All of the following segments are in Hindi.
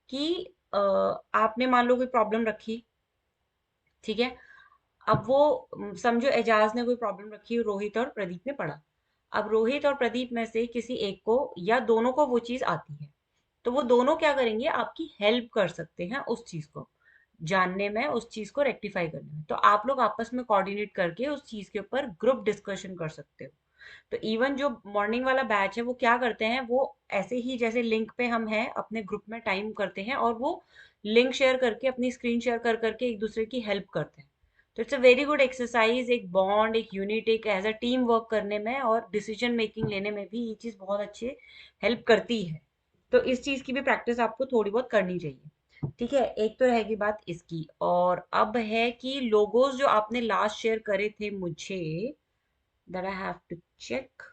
कि आपने मान लो कोई प्रॉब्लम रखी, ठीक है। अब वो समझो एजाज ने कोई प्रॉब्लम रखी, रोहित और प्रदीप ने पढ़ा। अब रोहित और प्रदीप में से किसी एक को या दोनों को वो चीज आती है, तो वो दोनों क्या करेंगे, आपकी हेल्प कर सकते हैं उस चीज को जानने में, उस चीज को रेक्टिफाई करने में। तो आप लोग आपस में कोऑर्डिनेट करके उस चीज के ऊपर ग्रुप डिस्कशन कर सकते हो। तो इवन जो मॉर्निंग वाला बैच है वो क्या करते हैं, वो ऐसे ही जैसे लिंक पे हम हैं अपने ग्रुप में टाइम करते हैं, और वो लिंक शेयर करके अपनी स्क्रीन शेयर कर करके एक दूसरे की हेल्प करते हैं। तो it's a very good exercise, एक बॉन्ड, एक यूनिट, एक एज अ टीम वर्क करने में और डिसीजन मेकिंग लेने में भी ये चीज बहुत अच्छे हेल्प करती है। तो इस चीज की भी प्रैक्टिस आपको थोड़ी बहुत करनी चाहिए। ठीक है, एक तो रहेगी बात इसकी, और अब है कि लोगोस जो आपने लास्ट शेयर करे थे मुझे, that I have to check.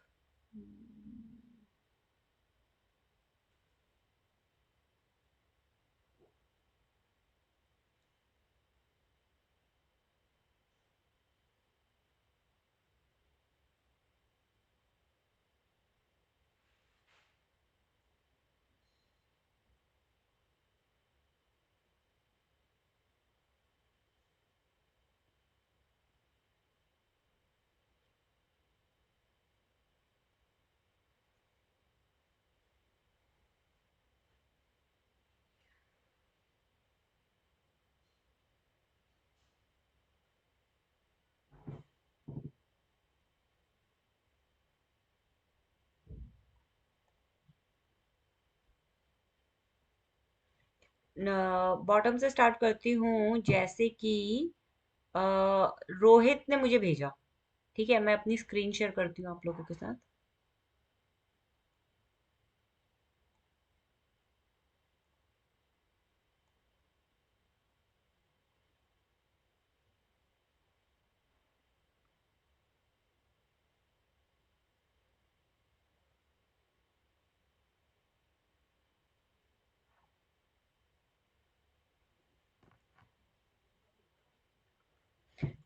Bottom से स्टार्ट करती हूँ, जैसे कि अ, रोहित ने मुझे भेजा। ठीक है, मैं अपनी स्क्रीन शेयर करती हूँ आप लोगों के साथ।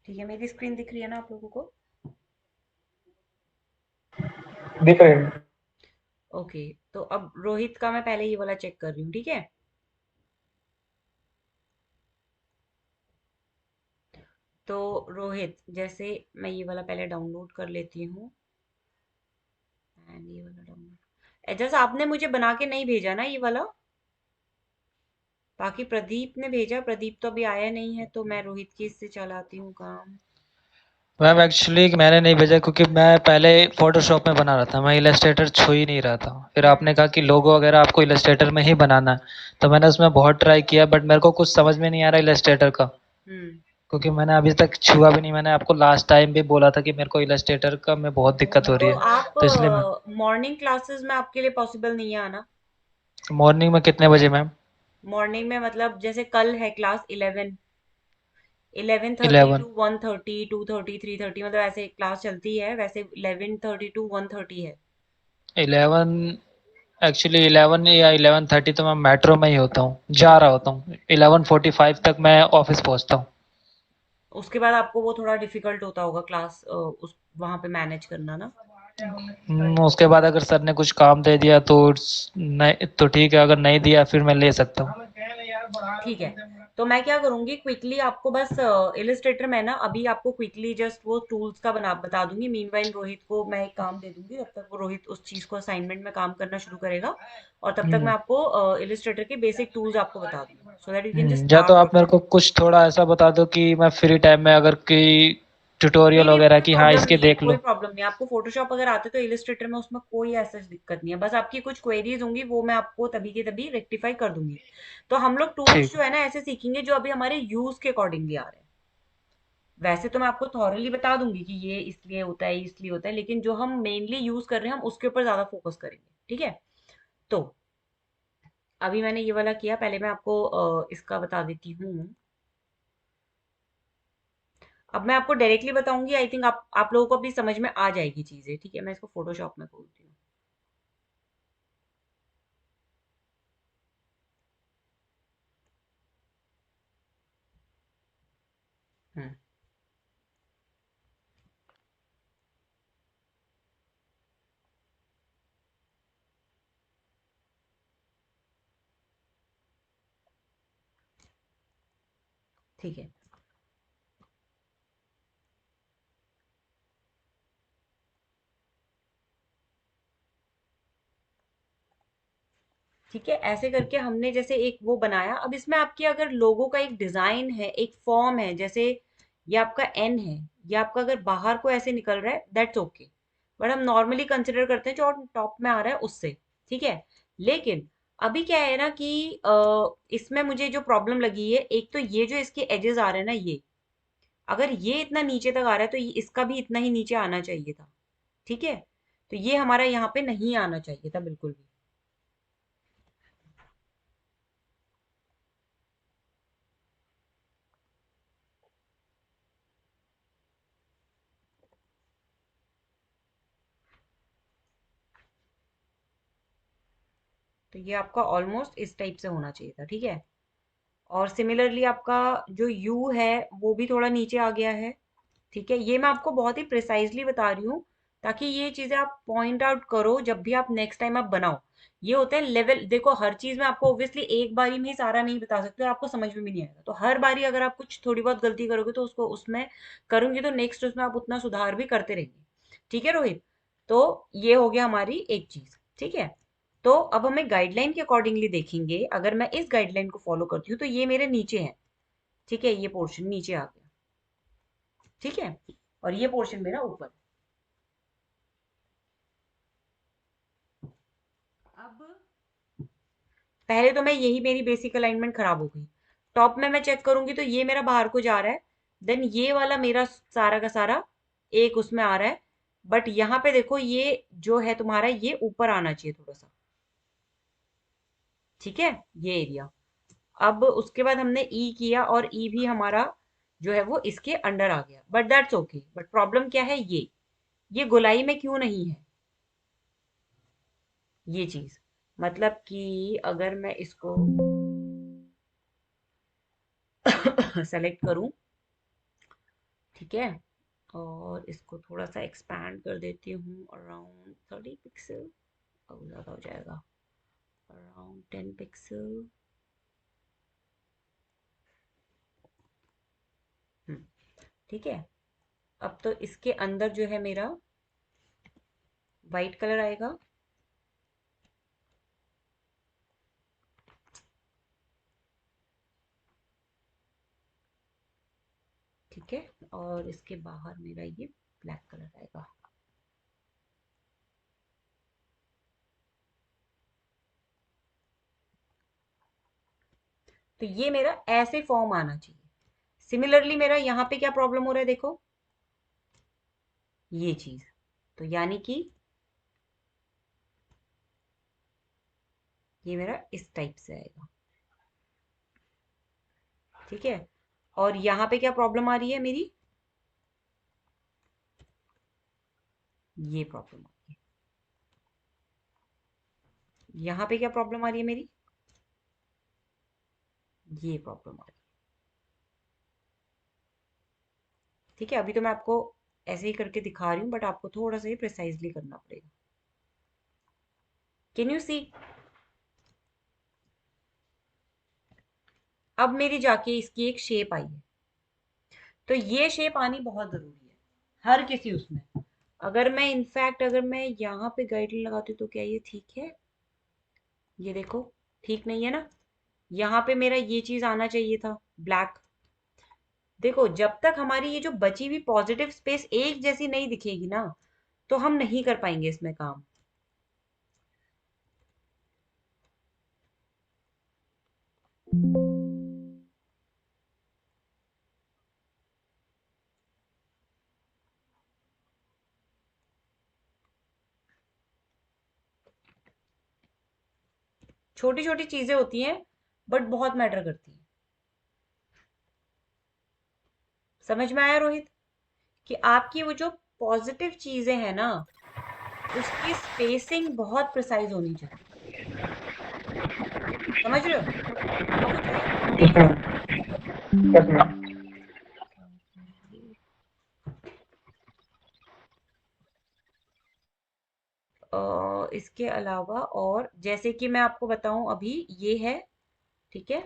ठीक है, मेरी स्क्रीन दिख रही है ना आप लोगों को? दिख रहे हैं। ओके, तो अब रोहित का मैं पहले ये वाला चेक कर रही हूँ, ठीक है। तो रोहित, जैसे मैं ये वाला पहले डाउनलोड कर लेती हूँ, एंड ये वाला डाउनलोड एड्रेस आपने मुझे बना के नहीं भेजा ना ये वाला। बाकी प्रदीप ने भेजा, प्रदीप तो अभी आया नहीं है, तो मैं रोहित की इससे चलाती हूँ काम। मैम एक्चुअली मैंने नहीं भेजा क्योंकि मैं पहले फोटोशॉप में बना रहा था, मैं इलस्ट्रेटर छू ही नहीं रहा था। फिर हम्म। आपने कहा कि लोगो वगैरह आपको इलस्ट्रेटर में ही बनाना है, तो मैंने उसमें बहुत ट्राई किया बट मेरे को कुछ समझ में नहीं आ रहा इलस्ट्रेटर का, हम्म। क्योंकि मैंने अभी तक छुआ भी नहीं। मैंने आपको लास्ट टाइम भी बोला था कि मेरे को इलस्ट्रेटर का में बहुत दिक्कत हो रही तो है, आप तो इसलिए मैं मॉर्निंग क्लासेस में आपके लिए पॉसिबल नहीं है आना? मॉर्निंग में कितने बजे मैम? मॉर्निंग में मतलब जैसे कल है क्लास 11:30 11। टू 1:30, 2:30, 3:30, मतलब ऐसे क्लास चलती है, वैसे 11:30 टू 1:30 है। 11 एक्चुअली 11 या 11:30 तो मैं मेट्रो में ही होता हूँ, जा रहा होता हूँ। 11:45 तक मैं ऑफिस पहुँचता हूँ। उसके बाद आपको वो थोड़ा डिफिकल्ट होता होगा क्लास उस वहां पे मैनेज करना ना। उसके बाद अगर सर ने कुछ काम दे दिया तो नहीं तो ठीक है, अगर नहीं दिया फिर मैं ले सकता हूँ। ठीक है, तो मैं क्या करूंगी, क्विकली आपको बस इलिस्ट्रेटर में ना अभी आपको क्विकली जस्ट वो टूल्स का बना बता दूंगी। मीनवाइल रोहित को मैं एक काम दे दूंगी, तब तक वो रोहित उस चीज को असाइनमेंट में काम करना शुरू करेगा, और तब तक मैं आपको इलिस्ट्रेटर के बेसिक टूल्स आपको बता दूंगी, so that you can just या तो स्टार्ट आप मेरे वर्किंग। को कुछ थोड़ा ऐसा बता दो कि मैं फ्री टाइम में अगर कोई नहीं ट्यूटोरियल नहीं, वगैरह कोई कि हाँ प्रॉब्लम इसके नहीं है, देख कोई लो। प्रॉब्लम नहीं है। आपको फोटोशॉप अगर आते तो इलिस्ट्रेटर में उसमें कोई ऐसा दिक्कत नहीं है, बस आपकी कुछ क्वेरीज होंगी वो मैं आपको तभी के तभी रेक्टिफाई कर दूंगी। तो हम लोग टूल्स ठीक। जो है ना ऐसे सीखेंगे जो अभी हमारे यूज के अकॉर्डिंगली आ रहे हैं। वैसे तो मैं आपको थॉरली बता दूंगी कि ये इसलिए होता है, इसलिए होता है, लेकिन जो हम मेनली यूज कर रहे हैं हम उसके ऊपर ज्यादा फोकस करेंगे, ठीक है। तो अभी मैंने ये वाला किया, पहले मैं आपको इसका बता देती हूँ। अब मैं आपको डायरेक्टली बताऊंगी, आई थिंक आप लोगों को भी समझ में आ जाएगी चीजें, ठीक है। मैं इसको फोटोशॉप में खोलती हूँ। हम्म। ठीक है। ठीक है, ऐसे करके हमने जैसे एक वो बनाया। अब इसमें आपके अगर लोगो का एक डिजाइन है, एक फॉर्म है, जैसे ये आपका एन है, ये आपका अगर बाहर को ऐसे निकल रहा है, दैट्स ओके। बट हम नॉर्मली कंसिडर करते हैं जो टॉप में आ रहा है उससे। ठीक है। लेकिन अभी क्या है ना कि इसमें मुझे जो प्रॉब्लम लगी है, एक तो ये जो इसके एजेस आ रहे हैं ना, ये अगर ये इतना नीचे तक आ रहा है तो इसका भी इतना ही नीचे आना चाहिए था। ठीक है। तो ये हमारा यहाँ पे नहीं आना चाहिए था बिल्कुल भी। तो ये आपका ऑलमोस्ट इस टाइप से होना चाहिए था। ठीक है। और सिमिलरली आपका जो यू है वो भी थोड़ा नीचे आ गया है। ठीक है, ये मैं आपको बहुत ही प्रिसाइजली बता रही हूँ ताकि ये चीजें आप पॉइंट आउट करो जब भी आप नेक्स्ट टाइम आप बनाओ। ये होता है लेवल। देखो, हर चीज में आपको ऑब्वियसली एक बारी में ही सारा नहीं बता सकते और आपको समझ में भी नहीं आएगा। तो हर बारी अगर आप कुछ थोड़ी बहुत गलती करोगे तो उसको उसमें करूंगी तो नेक्स्ट उसमें आप उतना सुधार भी करते रहेंगे। ठीक है रोहित। तो ये हो गया हमारी एक चीज। ठीक है। तो अब हमें गाइडलाइन के अकॉर्डिंगली देखेंगे। अगर मैं इस गाइडलाइन को फॉलो करती हूँ तो ये मेरे नीचे है। ठीक है, ये पोर्शन नीचे आ गया। ठीक है। और ये पोर्शन मेरा ऊपर। अब पहले तो मैं यही मेरी बेसिक अलाइनमेंट खराब हो गई। टॉप में मैं चेक करूंगी तो ये मेरा बाहर को जा रहा है। देन ये वाला मेरा सारा का सारा एक उसमें आ रहा है। बट यहाँ पे देखो, ये जो है तुम्हारा, ये ऊपर आना चाहिए थोड़ा सा। ठीक है, ये एरिया। अब उसके बाद हमने ई किया और ई भी हमारा जो है वो इसके अंडर आ गया। But that's okay. But problem क्या है, ये गोलाई में क्यों नहीं है ये चीज। मतलब कि अगर मैं इसको सेलेक्ट करूं। ठीक है। और इसको थोड़ा सा एक्सपैंड कर देती हूँ अराउंड 30 पिक्सल। अब ज़्यादा हो जाएगा, अराउंड 10 पिक्सल। ठीक है। अब तो इसके अंदर जो है मेरा वाइट कलर आएगा। ठीक है। और इसके बाहर मेरा ये ब्लैक कलर आएगा। तो ये मेरा ऐसे फॉर्म आना चाहिए। सिमिलरली मेरा यहाँ पे क्या प्रॉब्लम हो रहा है देखो, ये चीज। तो यानी कि ये मेरा इस टाइप से आएगा। ठीक है। और यहाँ पे क्या प्रॉब्लम आ रही है मेरी, ये प्रॉब्लम आ रही है। यहाँ पे क्या प्रॉब्लम आ रही है मेरी, ये प्रॉब्लम आ रही है। ठीक है, अभी तो मैं आपको ऐसे ही करके दिखा रही हूँ बट आपको थोड़ा सा ही प्रिसाइजली करना पड़ेगा। Can you see. अब मेरी जाके इसकी एक शेप आई है। तो ये शेप आनी बहुत जरूरी है हर किसी उसमें। अगर मैं इनफैक्ट अगर मैं यहाँ पे गाइडलाइन लगाती हूँ तो क्या ये ठीक है, ये देखो, ठीक नहीं है ना। यहाँ पे मेरा ये चीज आना चाहिए था, ब्लैक। देखो, जब तक हमारी ये जो बची हुई पॉजिटिव स्पेस एक जैसी नहीं दिखेगी ना, तो हम नहीं कर पाएंगे इसमें काम। छोटी छोटी चीजें होती हैं बट बहुत मैटर करती हैं। समझ में आया रोहित, कि आपकी वो जो पॉजिटिव चीजें हैं ना, उसकी स्पेसिंग बहुत प्रिसाइज होनी चाहिए। समझ रहे हो। अब वो चाहे छोटी यस क्यों मैम। ना यस मैम। हो। इसके अलावा और जैसे कि मैं आपको बताऊं, अभी ये है। ठीक है।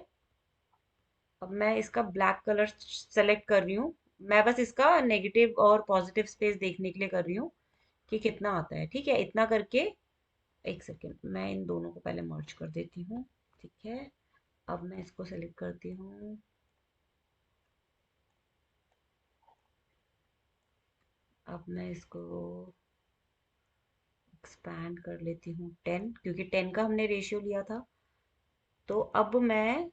अब मैं इसका ब्लैक कलर सेलेक्ट कर रही हूँ। मैं बस इसका नेगेटिव और पॉजिटिव स्पेस देखने के लिए कर रही हूँ कि कितना आता है। ठीक है, इतना करके एक सेकेंड, मैं इन दोनों को पहले मर्ज कर देती हूँ। ठीक है, अब मैं इसको सेलेक्ट करती हूँ। अब मैं इसको एक्सपैंड कर लेती हूँ 10, क्योंकि 10 का हमने रेशियो लिया था। तो अब मैं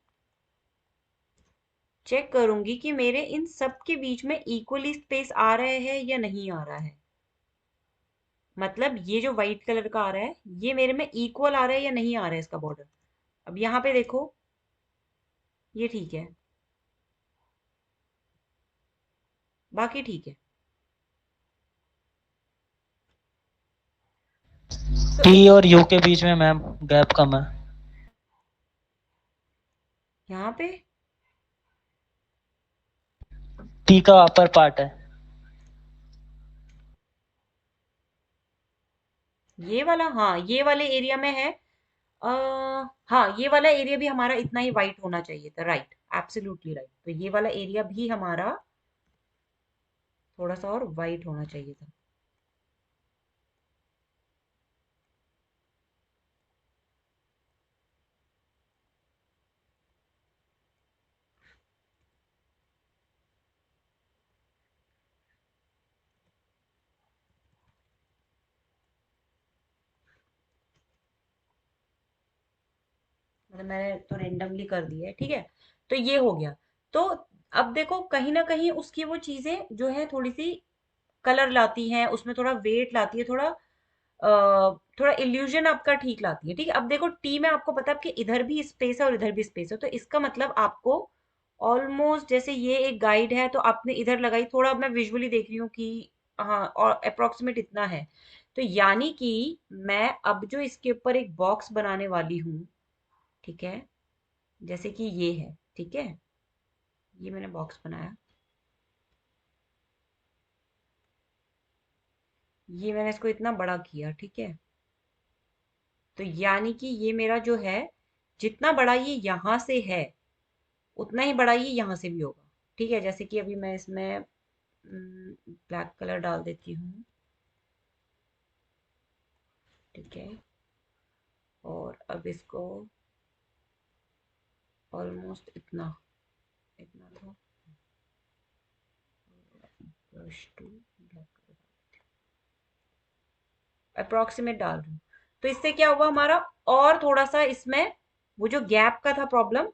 चेक करूंगी कि मेरे इन सब के बीच में इक्वली स्पेस आ रहे हैं या नहीं आ रहा है। मतलब ये जो व्हाइट कलर का आ रहा है, ये मेरे में इक्वल आ रहा है या नहीं आ रहा है इसका बॉर्डर। अब यहाँ पे देखो, ये ठीक है, बाकी ठीक है। तो टी इस और यू के बीच में मैम गैप कम है। यहाँ पे टी का अपर पार्ट है। ये वाला, हाँ ये वाले एरिया में है। आ, हाँ ये वाला एरिया भी हमारा इतना ही वाइट होना चाहिए था, राइट, एब्सोल्युटली राइट। तो ये वाला एरिया भी हमारा थोड़ा सा और वाइट होना चाहिए था। मतलब मैंने तो रेंडमली कर दिया है, ठीक है। तो ये हो गया। तो अब देखो, कहीं ना कहीं उसकी वो चीजें जो है थोड़ी सी कलर लाती हैं, उसमें थोड़ा वेट लाती है, थोड़ा थोड़ा इल्यूजन आपका ठीक लाती है। ठीक है, अब देखो टी में आपको पता है कि इधर भी स्पेस है और इधर भी स्पेस है, तो इसका मतलब आपको ऑलमोस्ट, जैसे ये एक गाइड है तो आपने इधर लगाई, थोड़ा अब मैं विजुअली देख रही हूँ कि हाँ, और अप्रोक्सीमेट इतना है। तो यानी कि मैं अब जो इसके ऊपर एक बॉक्स बनाने वाली हूँ, ठीक है, जैसे कि ये है, ठीक है, ये मैंने बॉक्स बनाया, ये मैंने इसको इतना बड़ा किया, ठीक है। तो यानी कि ये मेरा जो है, जितना बड़ा ये यहाँ से है उतना ही बड़ा ये यहाँ से भी होगा। ठीक है, जैसे कि अभी मैं इसमें ब्लैक कलर डाल देती हूँ। ठीक है, और अब इसको ऑलमोस्ट इतना, इतना था, brush to black colour approximate डाल रही हूँ। तो इससे क्या हुआ हमारा, और थोड़ा सा इसमें वो जो गैप का था प्रॉब्लम,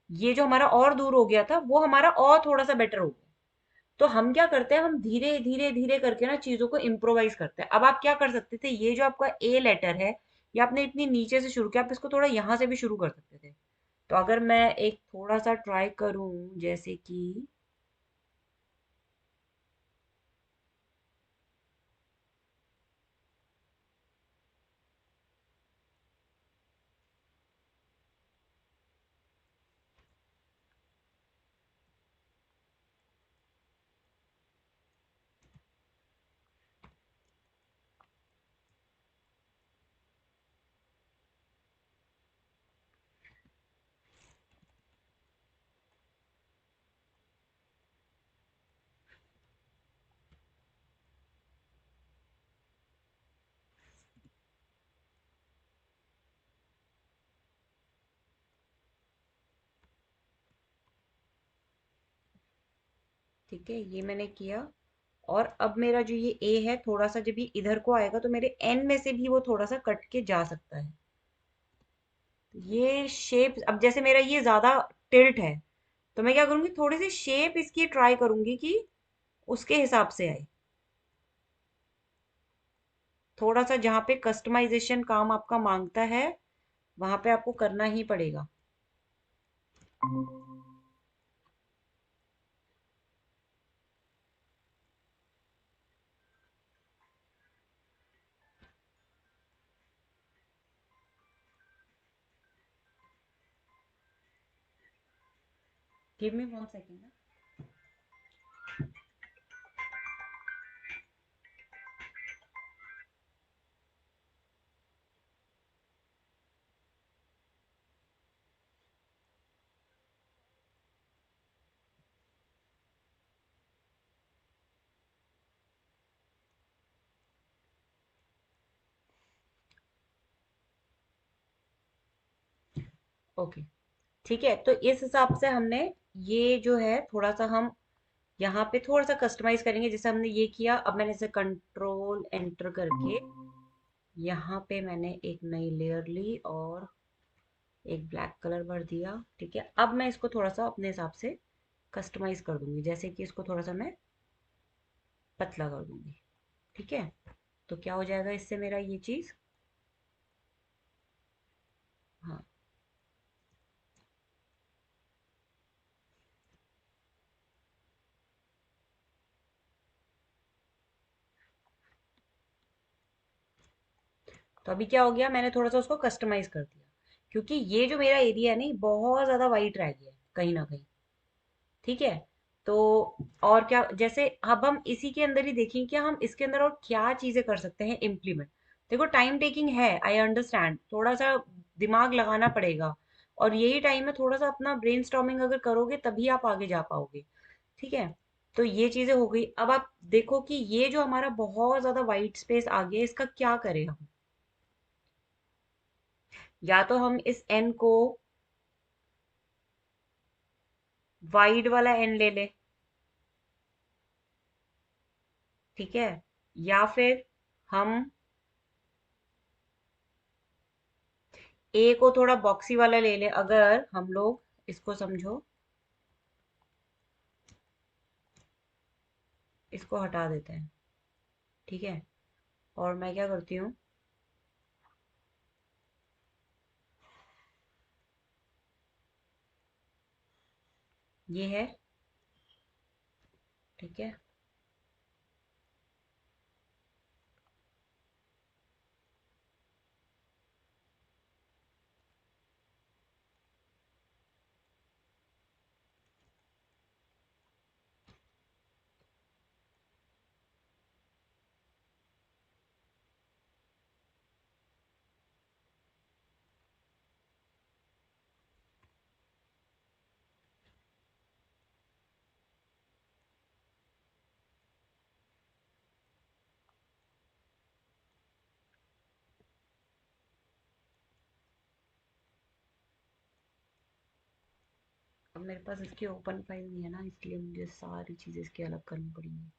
ये जो हमारा और दूर हो गया था, वो हमारा और थोड़ा सा बेटर हो गया। तो हम क्या करते हैं, हम धीरे धीरे धीरे करके ना चीजों को इम्प्रोवाइज करते हैं। अब आप क्या कर सकते थे, ये जो आपका ए लेटर है, ये आपने इतनी नीचे से शुरू किया, आप इसको थोड़ा यहाँ से भी शुरू कर सकते थे। तो अगर मैं एक थोड़ा सा ट्राई करूं, जैसे कि ठीक है, ये मैंने किया। और अब मेरा जो ये ए है, थोड़ा सा जब ये इधर को आएगा तो मेरे एन में से भी वो थोड़ा सा कट के जा सकता है। ये शेप, अब जैसे मेरा ये ज्यादा टिल्ट है, तो मैं क्या करूंगी, थोड़ी सी शेप इसकी ट्राई करूंगी कि उसके हिसाब से आए। थोड़ा सा जहाँ पे कस्टमाइजेशन काम आपका मांगता है, वहां पे आपको करना ही पड़ेगा। Give me 1 second. ओके, ठीक है। तो इस हिसाब से हमने ये जो है थोड़ा सा हम यहाँ पे थोड़ा सा कस्टमाइज करेंगे। जैसे हमने ये किया, अब मैंने इसे कंट्रोल एंटर करके यहाँ पे मैंने एक नई लेयर ली और एक ब्लैक कलर भर दिया। ठीक है, अब मैं इसको थोड़ा सा अपने हिसाब से कस्टमाइज कर दूंगी, जैसे कि इसको थोड़ा सा मैं पतला कर दूंगी। ठीक है, तो क्या हो जाएगा इससे मेरा ये चीज। हाँ, तो अभी क्या हो गया, मैंने थोड़ा सा उसको कस्टमाइज कर दिया, क्योंकि ये जो मेरा एरिया है नहीं, बहुत ज्यादा वाइट रह गया है कहीं ना कहीं। ठीक है, तो और क्या, जैसे अब हम इसी के अंदर ही देखें कि हम इसके अंदर और क्या चीजें कर सकते हैं इम्प्लीमेंट। देखो, टाइम टेकिंग है, आई अंडरस्टैंड, थोड़ा सा दिमाग लगाना पड़ेगा, और यही टाइम है, थोड़ा सा अपना ब्रेनस्टॉर्मिंग अगर करोगे तभी आप आगे जा पाओगे। ठीक है, तो ये चीजें हो गई। अब आप देखो कि ये जो हमारा बहुत ज्यादा वाइट स्पेस आ गया, इसका क्या करें हम। या तो हम इस एन को वाइड वाला एन ले ले, ठीक है, या फिर हम ए को थोड़ा बॉक्सी वाला ले ले। अगर हम लोग इसको समझो, इसको हटा देते हैं। ठीक है, और मैं क्या करती हूँ, ये है, ठीक है। अब मेरे पास इसकी ओपन फाइल नहीं है ना, इसलिए मुझे सारी चीजें इसकी अलग करनी पड़ेंगी।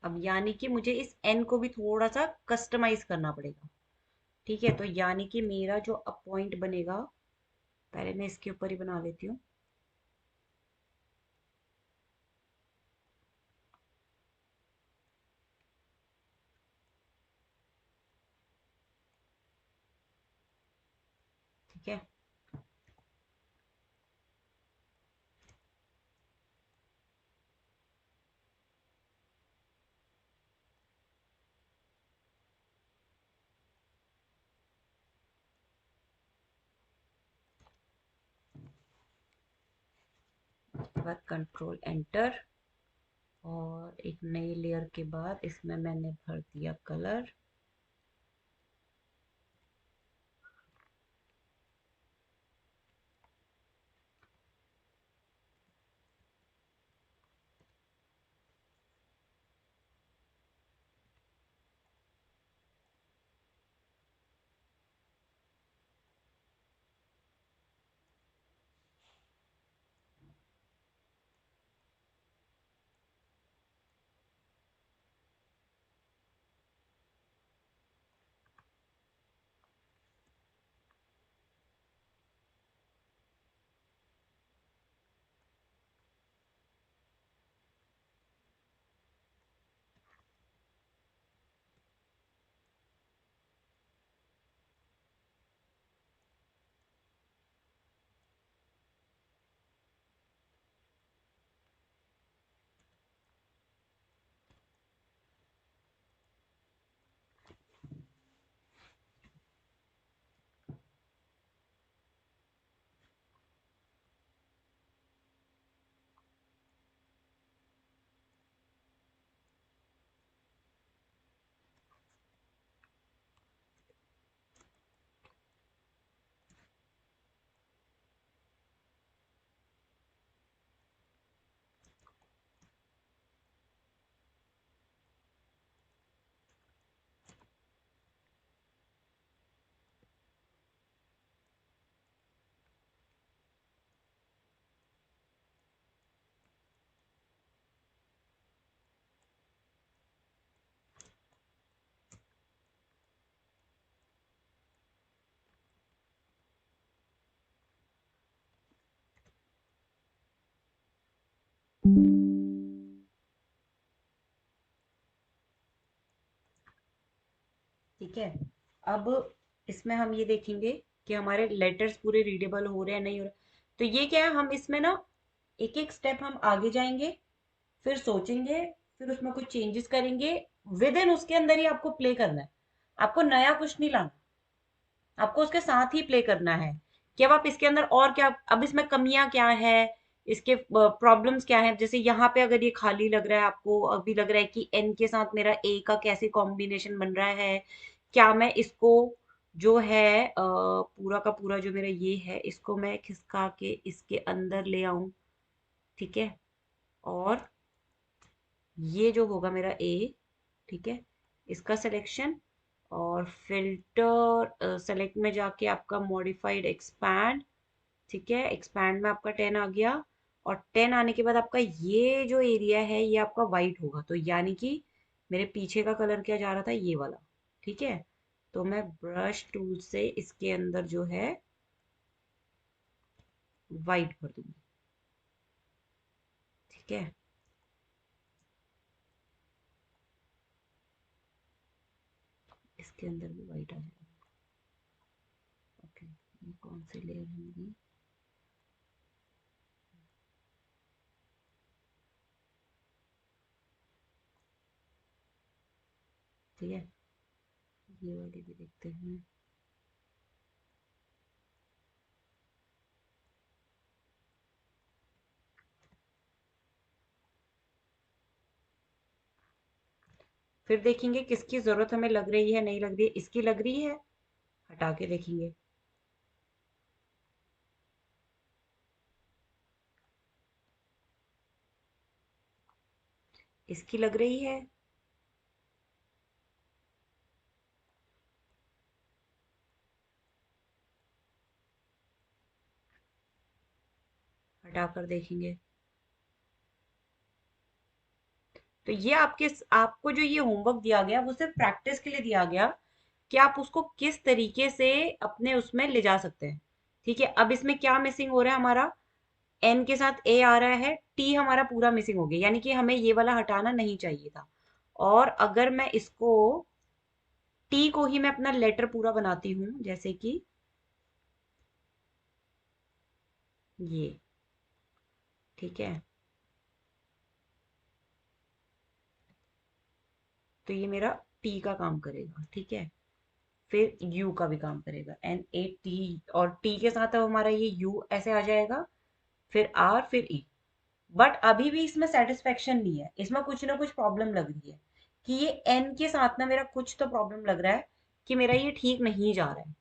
अब यानी कि मुझे इस एन को भी थोड़ा सा कस्टमाइज करना पड़ेगा। ठीक है, तो यानी कि मेरा जो अब पॉइंट बनेगा, पहले मैं इसके ऊपर ही बना लेती हूँ। ठीक है, उसके बाद कंट्रोल एंटर, और एक नई लेयर के बाद इसमें मैंने भर दिया कलर। ठीक है। अब इसमें हम ये देखेंगे कि हमारे लेटर्स पूरे रीडेबल हो रहे हैं नहीं हो रहे। तो ये क्या है, हम इसमें ना एक एक स्टेप हम आगे जाएंगे, फिर सोचेंगे, फिर उसमें कुछ चेंजेस करेंगे। विद इन उसके अंदर ही आपको प्ले करना है, आपको नया कुछ नहीं लाना, आपको उसके साथ ही प्ले करना है कि अब आप इसके अंदर और क्या, अब इसमें कमियां क्या है, इसके प्रॉब्लम्स क्या है। जैसे यहाँ पे अगर ये खाली लग रहा है, आपको अभी लग रहा है कि एन के साथ मेरा ए का कैसे कॉम्बिनेशन बन रहा है, क्या मैं इसको जो है पूरा का पूरा जो मेरा ये है इसको मैं खिसका के इसके अंदर ले आऊं। ठीक है। और ये जो होगा मेरा ए, ठीक है, इसका सिलेक्शन, और फिल्टर सेलेक्ट में जाके आपका मॉडिफाइड एक्सपैंड। ठीक है, एक्सपैंड में आपका 10 आ गया, और 10 आने के बाद आपका ये जो एरिया है ये आपका वाइट होगा, तो यानी कि मेरे पीछे का कलर क्या जा रहा था, ये वाला। ठीक है, तो मैं ब्रश टूल से इसके अंदर जो है वाइट भर दूंगी। ठीक है, इसके अंदर भी वाइट आ जाएगा। ओके, ये कौन सी लेयर होगी। ठीक है, ये वाली भी देखते हैं। फिर देखेंगे किसकी जरूरत हमें लग रही है नहीं लग रही है। इसकी लग रही है, हटा के देखेंगे। इसकी लग रही है, हटा कर देखेंगे। तो ये आपके, आपको जो ये होमवर्क दिया गया वो सिर्फ प्रैक्टिस के लिए दिया गया कि आप उसको किस तरीके से अपने उसमें ले जा सकते हैं। ठीक है, अब इसमें क्या मिसिंग हो रहा है हमारा, एन के साथ ए आ रहा है, टी हमारा पूरा मिसिंग हो गया, यानी कि हमें ये वाला हटाना नहीं चाहिए था। और अगर मैं इसको टी को ही मैं अपना लेटर पूरा बनाती हूँ, जैसे कि ये। ठीक है, तो ये मेरा टी का काम करेगा। ठीक है, फिर यू का भी काम करेगा, एन ए टी, और टी के साथ अब हमारा ये यू ऐसे आ जाएगा, फिर आर, फिर ई। बट अभी भी इसमें सेटिस्फेक्शन नहीं है, इसमें कुछ ना कुछ प्रॉब्लम लग रही है कि ये एन के साथ ना मेरा कुछ तो प्रॉब्लम लग रहा है कि मेरा ये ठीक नहीं जा रहा है।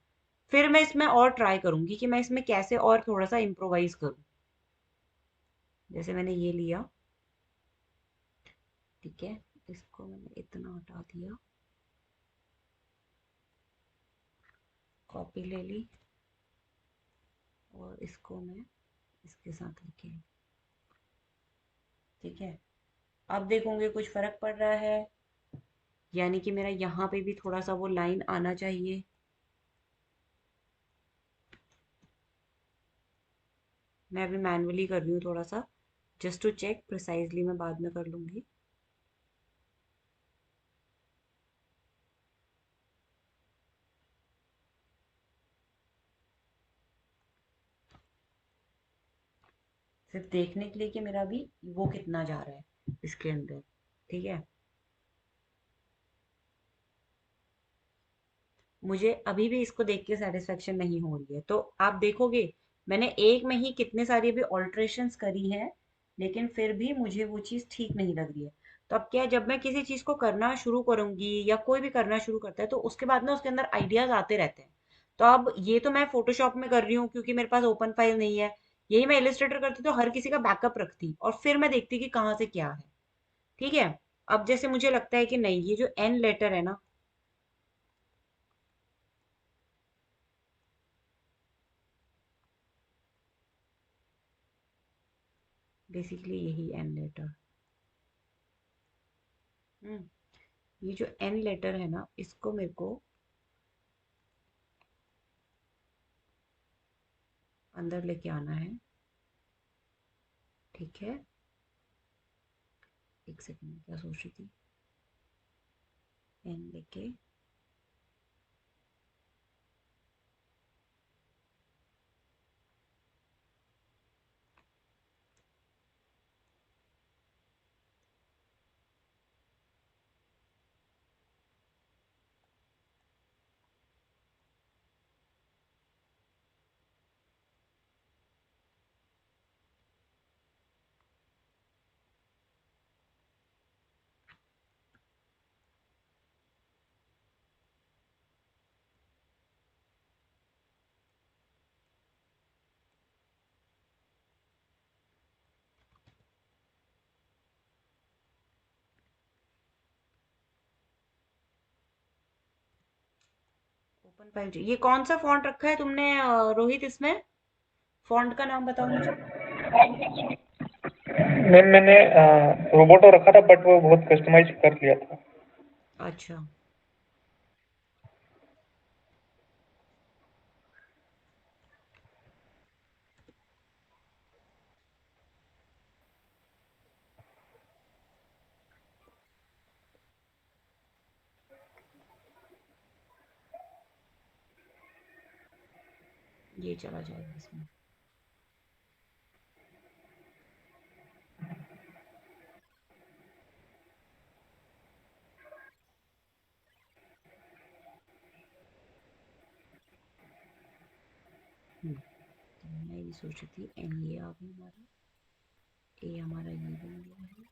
फिर मैं इसमें और ट्राई करूंगी कि मैं इसमें कैसे और थोड़ा सा इम्प्रोवाइज करूं। जैसे मैंने ये लिया, ठीक है, इसको मैंने इतना हटा दिया, कॉपी ले ली और इसको मैं इसके साथ लिखे, ठीक है। अब देखोगे कुछ फर्क पड़ रहा है, यानी कि मेरा यहाँ पे भी थोड़ा सा वो लाइन आना चाहिए। मैं अभी मैनुअली कर रही हूँ थोड़ा सा, जस्ट टू चेक, प्रिसाइजली मैं बाद में कर लूंगी। सिर्फ देखने के लिए कि मेरा भी वो कितना जा रहा है इसके अंदर, ठीक है। मुझे अभी भी इसको देख के सेटिस्फेक्शन नहीं हो रही है, तो आप देखोगे मैंने एक में ही कितने सारी अभी ऑल्ट्रेशंस करी हैं, लेकिन फिर भी मुझे वो चीज़ ठीक नहीं लग रही है। तो अब क्या है, जब मैं किसी चीज़ को करना शुरू करूंगी या कोई भी करना शुरू करता है तो उसके बाद ना उसके अंदर आइडियाज आते रहते हैं। तो अब ये तो मैं फोटोशॉप में कर रही हूँ क्योंकि मेरे पास ओपन फाइल नहीं है। यही मैं इलिस्ट्रेटर करती तो हर किसी का बैकअप रखती और फिर मैं देखती कि कहाँ से क्या है, ठीक है। अब जैसे मुझे लगता है कि नहीं, ये जो एन लेटर है ना, बेसिकली यही एन लेटर, ये जो एन लेटर है ना, इसको मेरे को अंदर लेके आना है, ठीक है। एक सेकंड में क्या सोच रही थी, एन लेके, ओपन फाइल। ये कौन सा फॉन्ट रखा है तुमने रोहित इसमें? फॉन्ट का नाम बताओ मुझे। मैम मैंने रोबोटो रखा था बट वो बहुत कस्टमाइज कर लिया था। अच्छा, ये चला जाएगा इसमें। तो मैं ये सोच रही थी एन ये आ गया हमारा, ए हमारा ये बन गया है।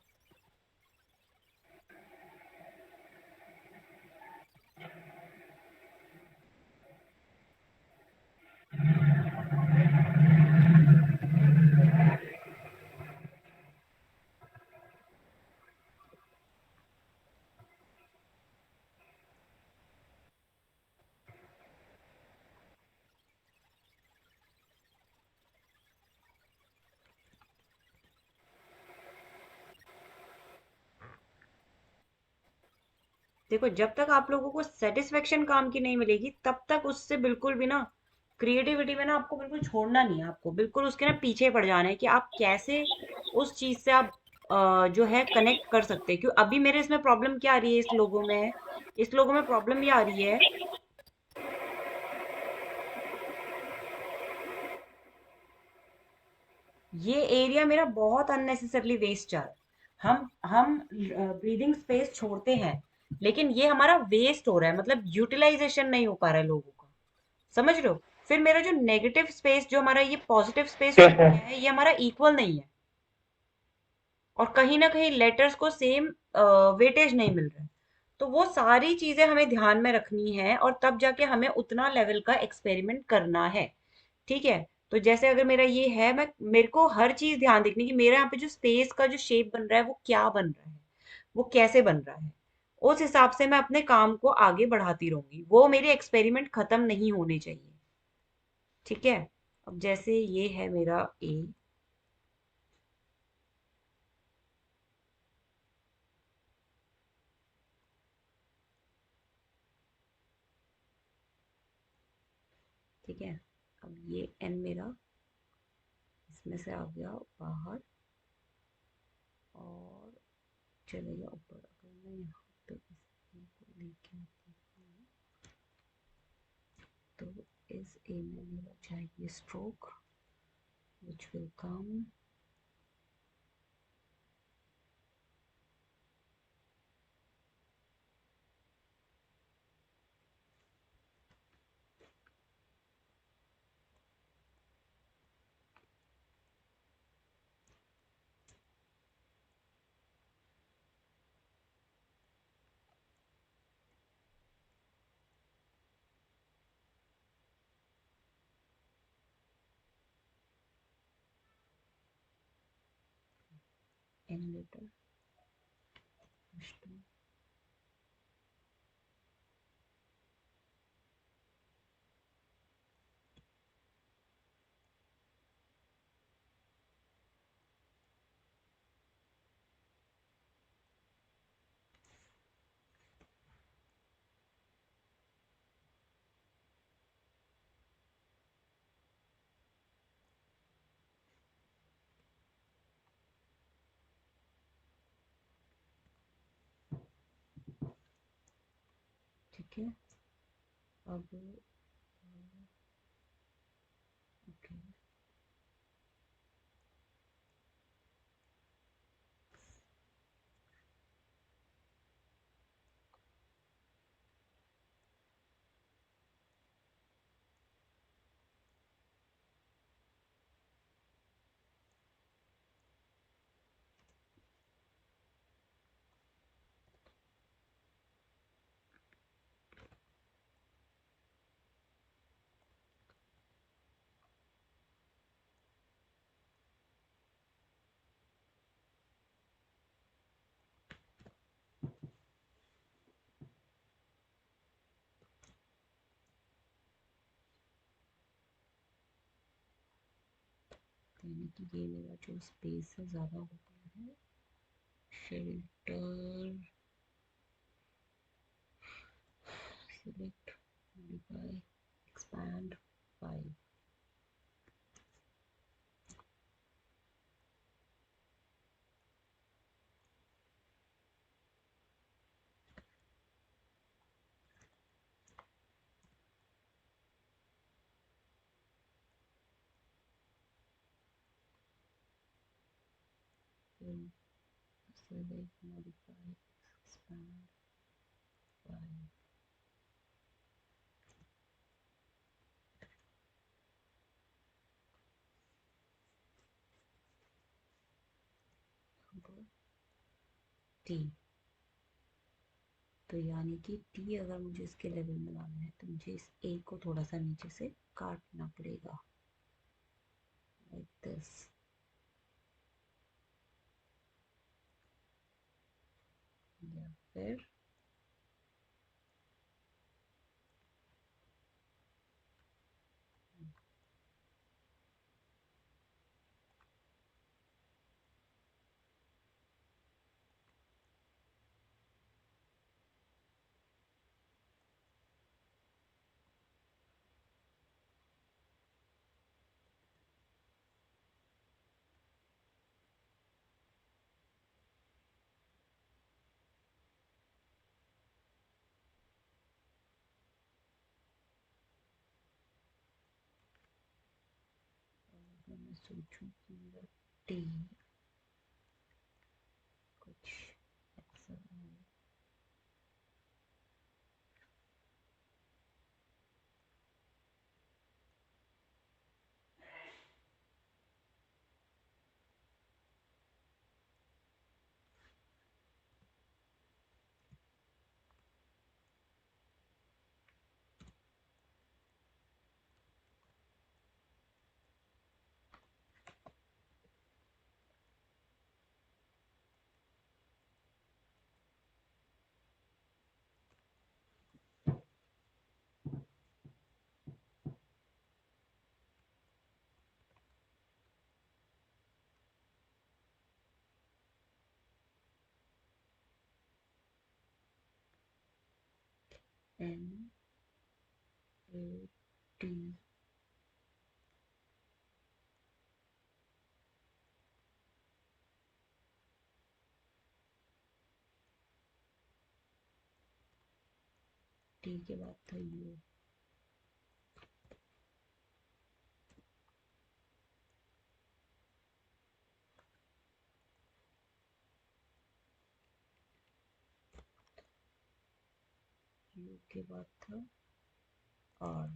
देखो, जब तक आप लोगों को सेटिस्फेक्शन काम की नहीं मिलेगी तब तक उससे बिल्कुल भी ना, क्रिएटिविटी में ना आपको बिल्कुल छोड़ना नहीं है, आपको बिल्कुल उसके ना पीछे पड़ जाना है कि आप कैसे उस चीज से आप जो है कनेक्ट कर सकते हैं। क्यों अभी मेरे इसमें प्रॉब्लम क्या आ रही है, इस लोगों में, इस लोगों में प्रॉब्लम ये आ रही है, ये एरिया मेरा बहुत अननेसेसरली वेस्ट जा रहा है। हम ब्रीदिंग स्पेस छोड़ते हैं, लेकिन ये हमारा वेस्ट हो रहा है, मतलब यूटिलाइजेशन नहीं हो पा रहा है लोगों का, समझ रहे हो। फिर मेरा जो नेगेटिव स्पेस, जो हमारा ये पॉजिटिव स्पेस यस छूट मैम। गया है, ये हमारा इक्वल नहीं है। और कहीं ना कहीं लेटर्स को सेम वेटेज नहीं मिल रहा है। तो वो सारी चीजें हमें ध्यान में रखनी है और तब जाके हमें उतना लेवल का एक्सपेरिमेंट करना है। ठीक है। तो जैसे अगर मेरा ये है, मैं मेरे को हर चीज ध्यान देखनी कि मेरा यहाँ पे जो स्पेस का जो शेप बन रहा है वो क्या बन रहा है, वो कैसे बन रहा है। उस हिसाब से मैं अपने काम को आगे बढ़ाती रहूंगी, वो मेरे एक्सपेरिमेंट खत्म नहीं होने चाहिए। ठीक है। अब जैसे ये है मेरा ए। ठीक है। अब ये एन मेरा इसमें से आ गया बाहर और चले गया ऊपर। अगर मैं यहाँ पे इस ए को लेके आती हूँ तो इस ए में मेरा जाएगी stroke which will come in later push to ठीक है। अब ओके यानी कि ये मेरा जो स्पेस है ज़्यादा हो गया है। Shelter select modify expand 5। select modify expand 5। T. तो यानी कि टी अगर मुझे इसके लेवल में लाना है तो मुझे इस ए को थोड़ा सा नीचे से काटना पड़ेगा लाइक दिस। या फिर अगर मैं सोचूं कि मेरा टी कुछ ऐसा है। N A T. टी के बाद था यू। यू के बाद था आर।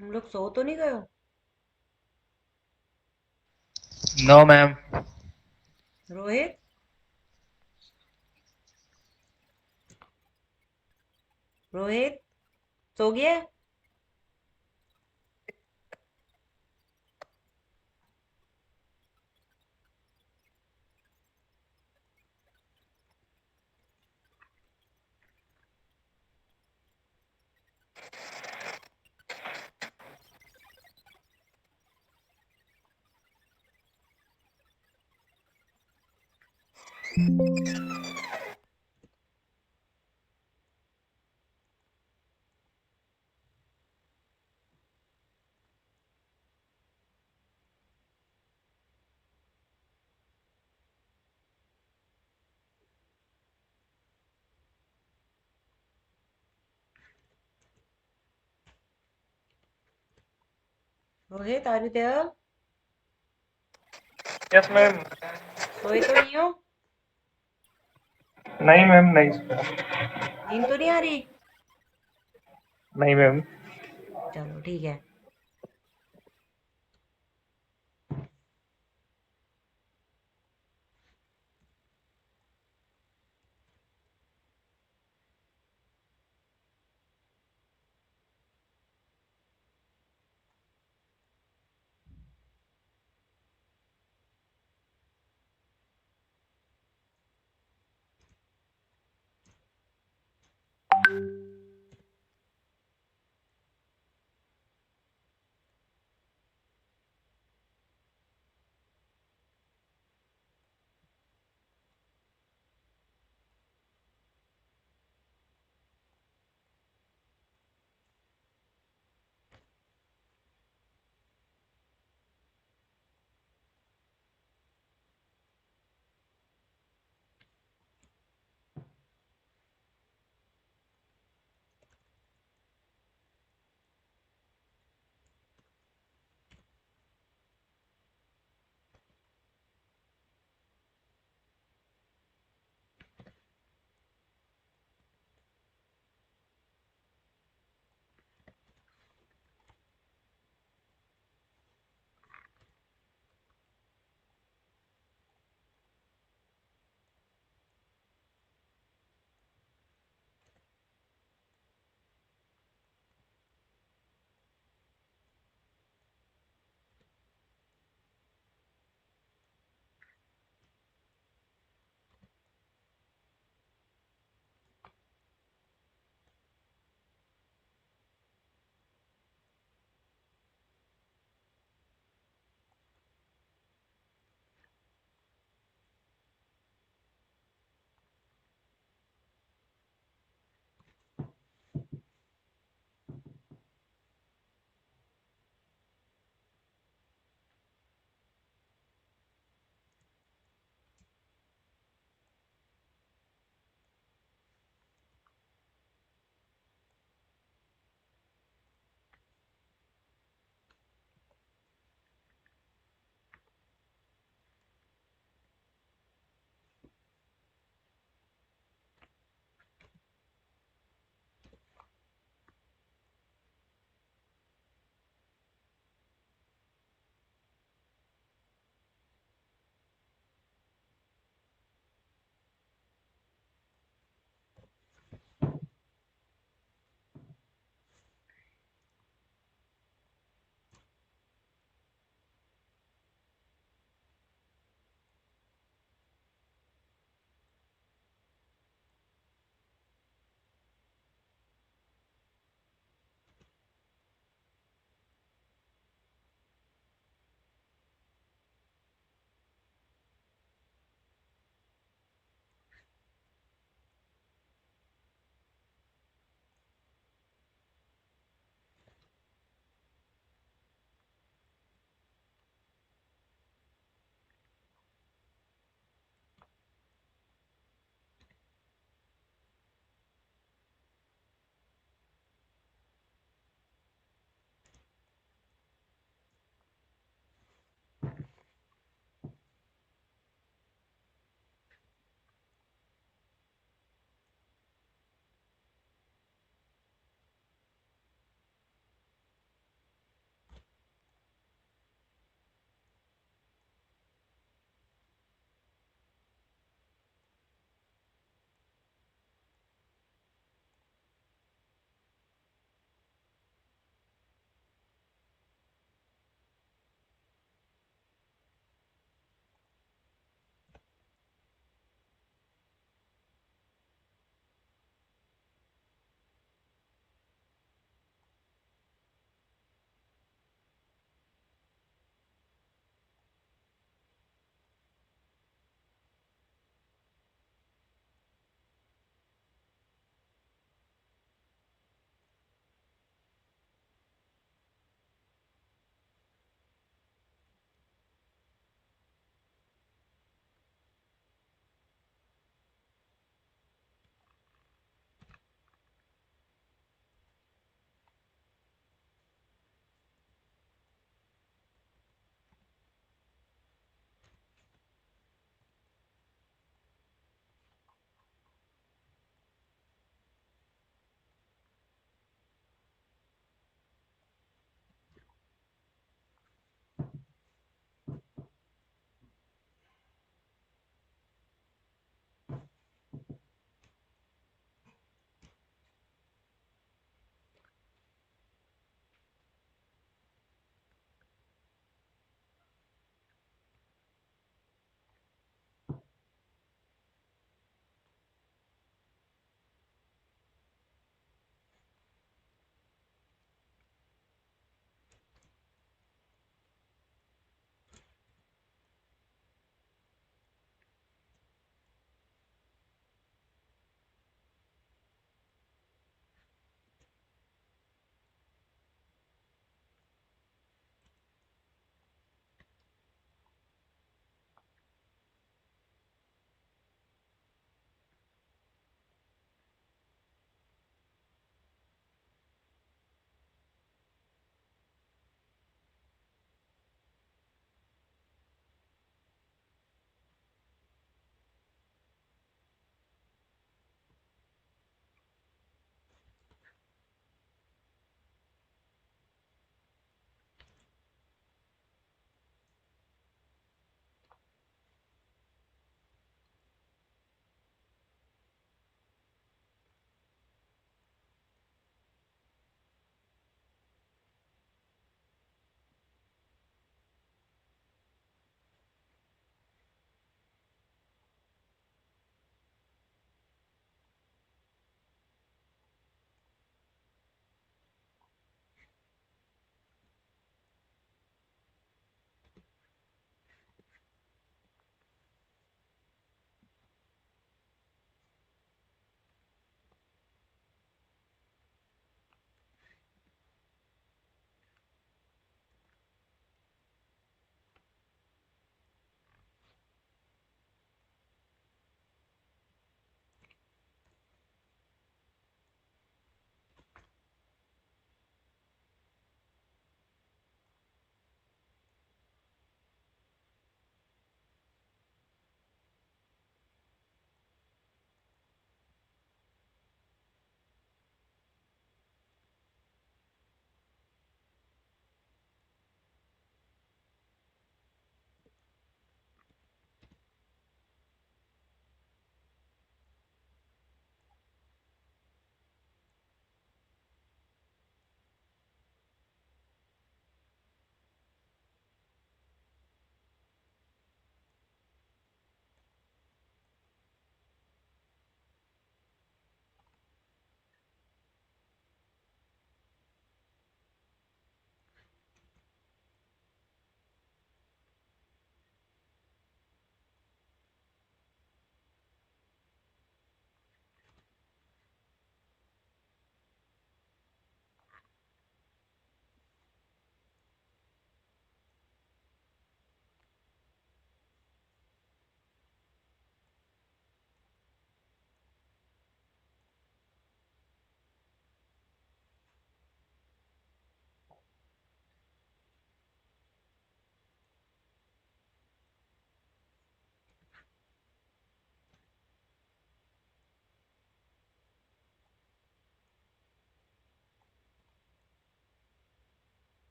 तुम लोग सो तो नहीं गए हो? No ma'am. रोहित, रोहित सो गया? Rohit, are you there? Yes ma'am. सोए तो नहीं हो? नहीं मैम, नहीं। नींद तो नहीं आ रही? नहीं मैम। चलो ठीक है।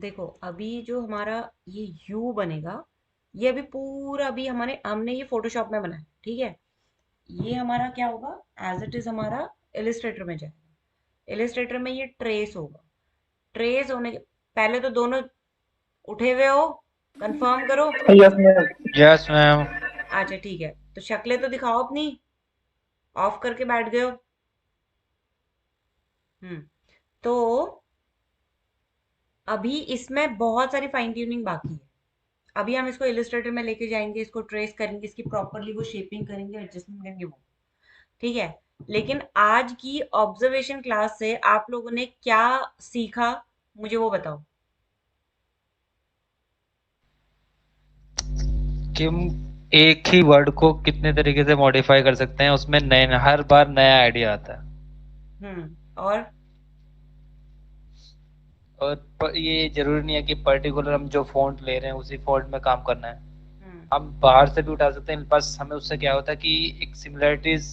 देखो अभी जो हमारा ये यू बनेगा, ये अभी पूरा अभी हमने ये फोटोशॉप में बनाया, ठीक है। ये हमारा क्या होगा, एज इट इज हमारा इलिस्ट्रेटर में जाएगा। इलिस्ट्रेटर में ये ट्रेस होगा। ट्रेस होने के पहले तो दोनों उठे हुए हो, कंफर्म करो। Yes ma'am. Yes ma'am. अच्छा ठीक है, तो शक्लें तो दिखाओ अपनी, ऑफ करके बैठ गए हो। हम्म। तो अभी इसमें बहुत सारी फाइन ट्यूनिंग बाकी है। अभी हम इसको इलिस्ट्रेटर में लेके जाएंगे, इसको ट्रेस करेंगे, इसकी प्रॉपरली वो शेपिंग करेंगे, एडजस्टमेंट करेंगे वो, ठीक है। लेकिन आज की ऑब्जर्वेशन क्लास से आप लोगों ने क्या सीखा, मुझे वो बताओ। कि हम एक ही वर्ड को कितने तरीके से मॉडिफाई कर सकते हैं, उसमें नए हर बार नया आइडिया आता है। और और ये जरूरी नहीं है कि पर्टिकुलर हम जो फॉन्ट ले रहे हैं उसी फॉन्ट में काम करना है। हम्म हम बाहर से भी उठा सकते हैं, बस हमें उससे क्या होता है कि एक सिमिलरिटीज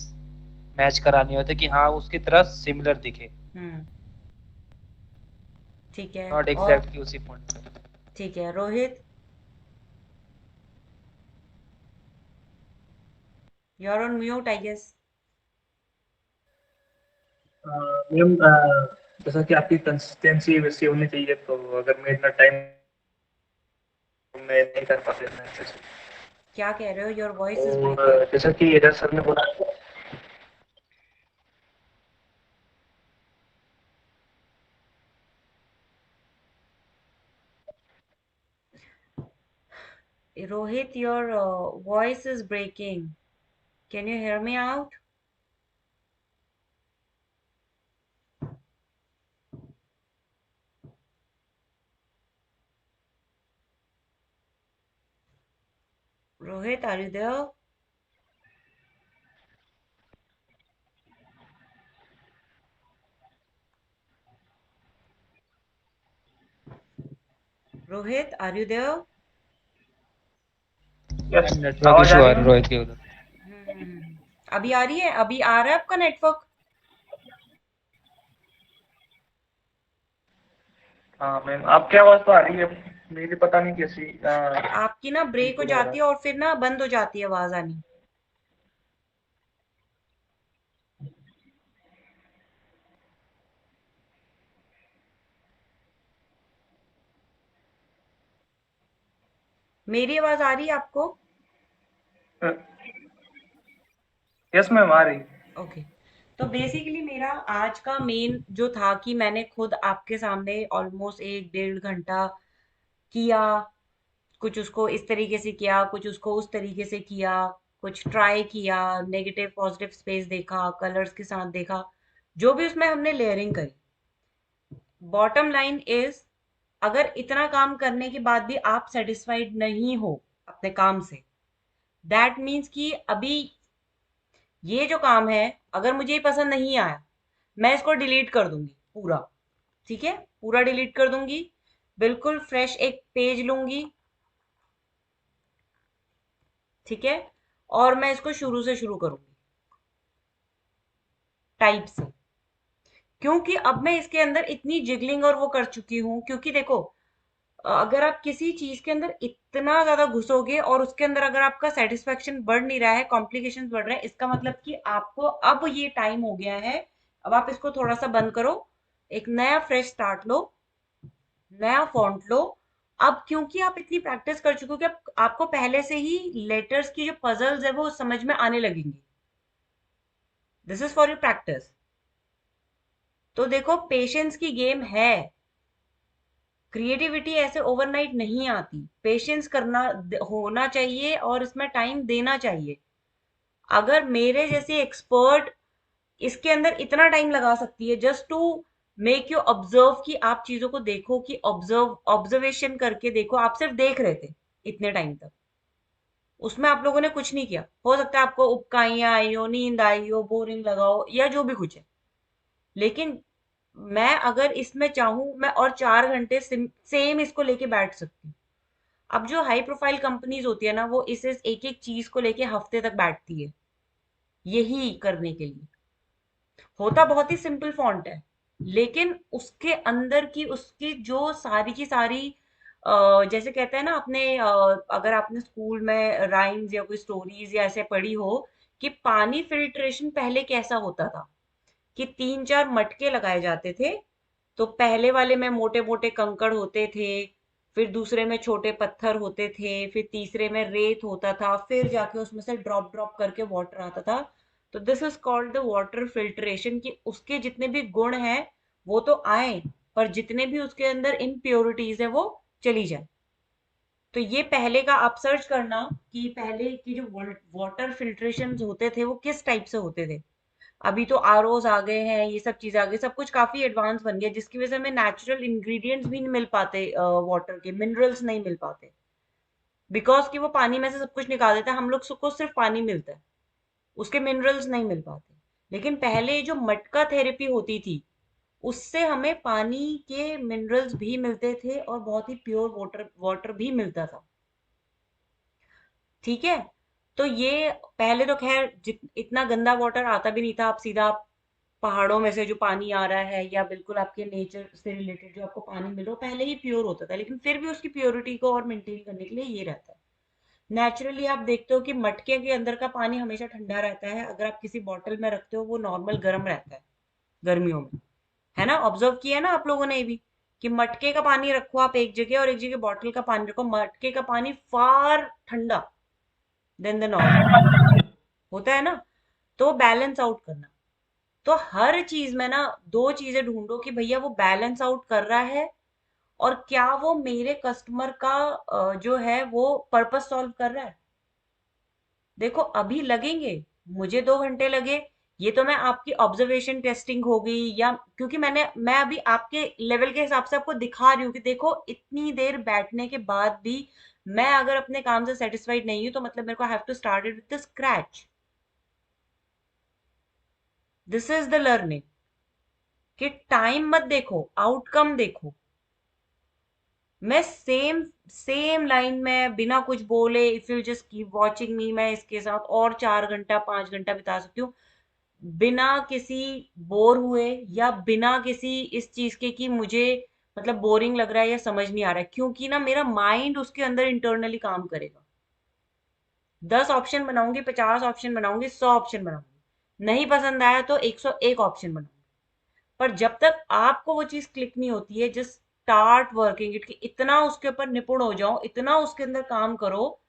मैच करानी होती है कि हाँ उसकी तरह सिमिलर दिखे, हम्म ठीक है। नॉट और एग्जैक्ट कि उसी फॉन्ट में। ठीक है Rohit, you are on mute I guess. Ma'am जैसा कि आपकी कंसिस्टेंसी वैसी होनी चाहिए, तो अगर मैं इतना टाइम मैं नहीं कर पाते इतना अच्छे से। क्या कह रहे हो, योर वॉइस इज ब्रेकिंग। और जैसा कि एजाज सर ने बोला, Rohit, your voice is breaking, can you hear me out. Rohit, are you there. Rohit, are you there. Yes network आवाज आ इशू आ रही रहा है है? रोहित के उधर। अभी आ रही है, अभी आ रहा है आपका नेटवर्क। हाँ मैम, आपकी आवाज तो आ रही है, मेरी पता नहीं कैसी आपकी ना ब्रेक हो बिल्कुल हो रहा जाती है है। और फिर ना बंद हो जाती है आवाज आनी। मेरी आवाज आ रही है आपको। यस मैम, आ रही। ओके। तो बेसिकली मेरा आज का मेन जो था कि मैंने खुद आपके सामने ऑलमोस्ट 1 डेढ़ घंटा किया, कुछ उसको इस तरीके से किया, कुछ उसको उस तरीके से किया, कुछ ट्राई किया, नेगेटिव पॉजिटिव स्पेस देखा, कलर्स के साथ देखा, जो भी उसमें हमने लेयरिंग करी। बॉटम लाइन इज, अगर इतना काम करने के बाद भी आप सेटिस्फाइड नहीं हो अपने काम से, दैट मीन्स कि अभी ये जो काम है, अगर मुझे ये पसंद नहीं आया, मैं इसको डिलीट कर दूंगी पूरा। ठीक है, पूरा डिलीट कर दूंगी, बिल्कुल फ्रेश एक पेज लूंगी, ठीक है, और मैं इसको शुरू से शुरू करूंगी टाइप से। क्योंकि अब मैं इसके अंदर इतनी जिगलिंग और वो कर चुकी हूँ, क्योंकि देखो अगर आप किसी चीज के अंदर इतना ज्यादा घुसोगे और उसके अंदर अगर आपका सेटिस्फेक्शन बढ़ नहीं रहा है, कॉम्प्लिकेशंस बढ़ रहे हैं, इसका मतलब कि आपको अब ये टाइम हो गया है, अब आप इसको थोड़ा सा बंद करो, एक नया फ्रेश स्टार्ट लो, नया फॉन्ट लो। अब क्योंकि आप इतनी प्रैक्टिस कर चुके हो कि आपको पहले से ही लेटर्स की जो पजल्स है वो समझ में आने लगेंगी। This is for your practice. तो देखो पेशेंस की गेम है, क्रिएटिविटी ऐसे ओवरनाइट नहीं आती, पेशेंस करना होना चाहिए और इसमें टाइम देना चाहिए। अगर मेरे जैसी एक्सपर्ट इसके अंदर इतना टाइम लगा सकती है just to make you observe, कि आप चीजों को देखो, कि ऑब्जर्वेशन करके देखो, आप सिर्फ देख रहे थे इतने टाइम तक, उसमें आप लोगों ने कुछ नहीं किया। हो सकता है आपको उबकाइयां आई हो, नींद आई हो, बोरिंग लगा हो, या जो भी कुछ है, लेकिन मैं अगर इसमें चाहूं, मैं और 4 घंटे सेम इसको लेके बैठ सकती हूँ। अब जो हाई प्रोफाइल कंपनीज होती है ना, वो इस एक एक चीज को लेके हफ्ते तक बैठती है यही करने के लिए। होता बहुत ही सिंपल फॉन्ट है, लेकिन उसके अंदर की उसकी जो सारी की सारी जैसे कहते हैं ना, आपने अगर आपने स्कूल में राइम्स या कोई स्टोरीज या ऐसे पढ़ी हो कि पानी फिल्ट्रेशन पहले कैसा होता था, कि 3-4 मटके लगाए जाते थे। तो पहले वाले में मोटे मोटे कंकड़ होते थे, फिर दूसरे में छोटे पत्थर होते थे, फिर तीसरे में रेत होता था, फिर जाके उसमें से ड्रॉप ड्रॉप करके वाटर आता था। तो this is called the water filtration, कि उसके जितने भी गुण हैं वो तो आए, पर जितने भी उसके अंदर इम्प्योरिटीज है वो चली जाए। तो ये पहले का आप सर्च करना कि पहले की जो वाटर फिल्ट्रेशन होते थे वो किस टाइप से होते थे। अभी तो आरओज आ गए हैं, ये सब चीजें आ गई, सब कुछ काफी एडवांस बन गया, जिसकी वजह से हमें नेचुरल इंग्रेडिएंट्स भी नहीं मिल पाते, वाटर के मिनरल्स नहीं मिल पाते, बिकॉज कि वो पानी में से सब कुछ निकाल देता है, हम लोग को सिर्फ पानी मिलता है, उसके मिनरल्स नहीं मिल पाते। लेकिन पहले जो मटका थेरेपी होती थी, उससे हमें पानी के मिनरल्स भी मिलते थे और बहुत ही प्योर वाटर वाटर भी मिलता था। ठीक है। तो ये पहले तो खैर इतना गंदा वाटर आता भी नहीं था, आप सीधा पहाड़ों में से जो पानी आ रहा है या बिल्कुल आपके नेचर से रिलेटेड जो आपको पानी मिल रहा हो पहले ही प्योर होता था, लेकिन फिर भी उसकी प्योरिटी को और मेंटेन करने के लिए ये रहता है। नेचुरली आप देखते हो कि मटके के अंदर का पानी हमेशा ठंडा रहता है, अगर आप किसी बॉटल में रखते हो वो नॉर्मल गर्म रहता है गर्मियों में। है ना, ऑब्जर्व किया है ना आप लोगों ने ये भी, कि मटके का पानी रखो आप एक जगह और एक जगह बॉटल का पानी रखो, मटके का पानी फार ठंडा देन द नॉर्मल होता है ना। तो बैलेंस आउट करना, तो हर चीज में ना दो चीजें ढूंढो कि भैया वो बैलेंस आउट कर रहा है, और क्या वो मेरे कस्टमर का जो है वो पर्पस सॉल्व कर रहा है। देखो अभी लगेंगे, मुझे 2 घंटे लगे, ये तो मैं आपकी ऑब्जर्वेशन टेस्टिंग हो गई, या क्योंकि मैं अभी आपके लेवल के हिसाब से आपको दिखा रही हूँ कि देखो इतनी देर बैठने के बाद भी मैं अगर अपने काम से सेटिस्फाइड नहीं हूं तो मतलब मेरे को have to start it with the scratch. This is the learning, कि टाइम मत देखो, आउटकम देखो। मैं सेम सेम लाइन में बिना कुछ बोले, if you just keep watching मी, मैं इसके साथ और 4 घंटा 5 घंटा बिता सकती हूँ, बिना किसी बोर हुए, या बिना किसी इस चीज के कि मुझे मतलब बोरिंग लग रहा है या समझ नहीं आ रहा है, क्योंकि ना मेरा माइंड उसके अंदर इंटरनली काम करेगा। 10 ऑप्शन बनाऊंगी, 50 ऑप्शन बनाऊंगी, 100 ऑप्शन बनाऊंगी, नहीं पसंद आया तो 101 ऑप्शन बनाऊंगी, पर जब तक आपको वो चीज क्लिक नहीं होती है, जस्ट स्टार्ट वर्किंग इट, कि इतना उसके ऊपर निपुण हो जाओ, इतना उसके अंदर काम करो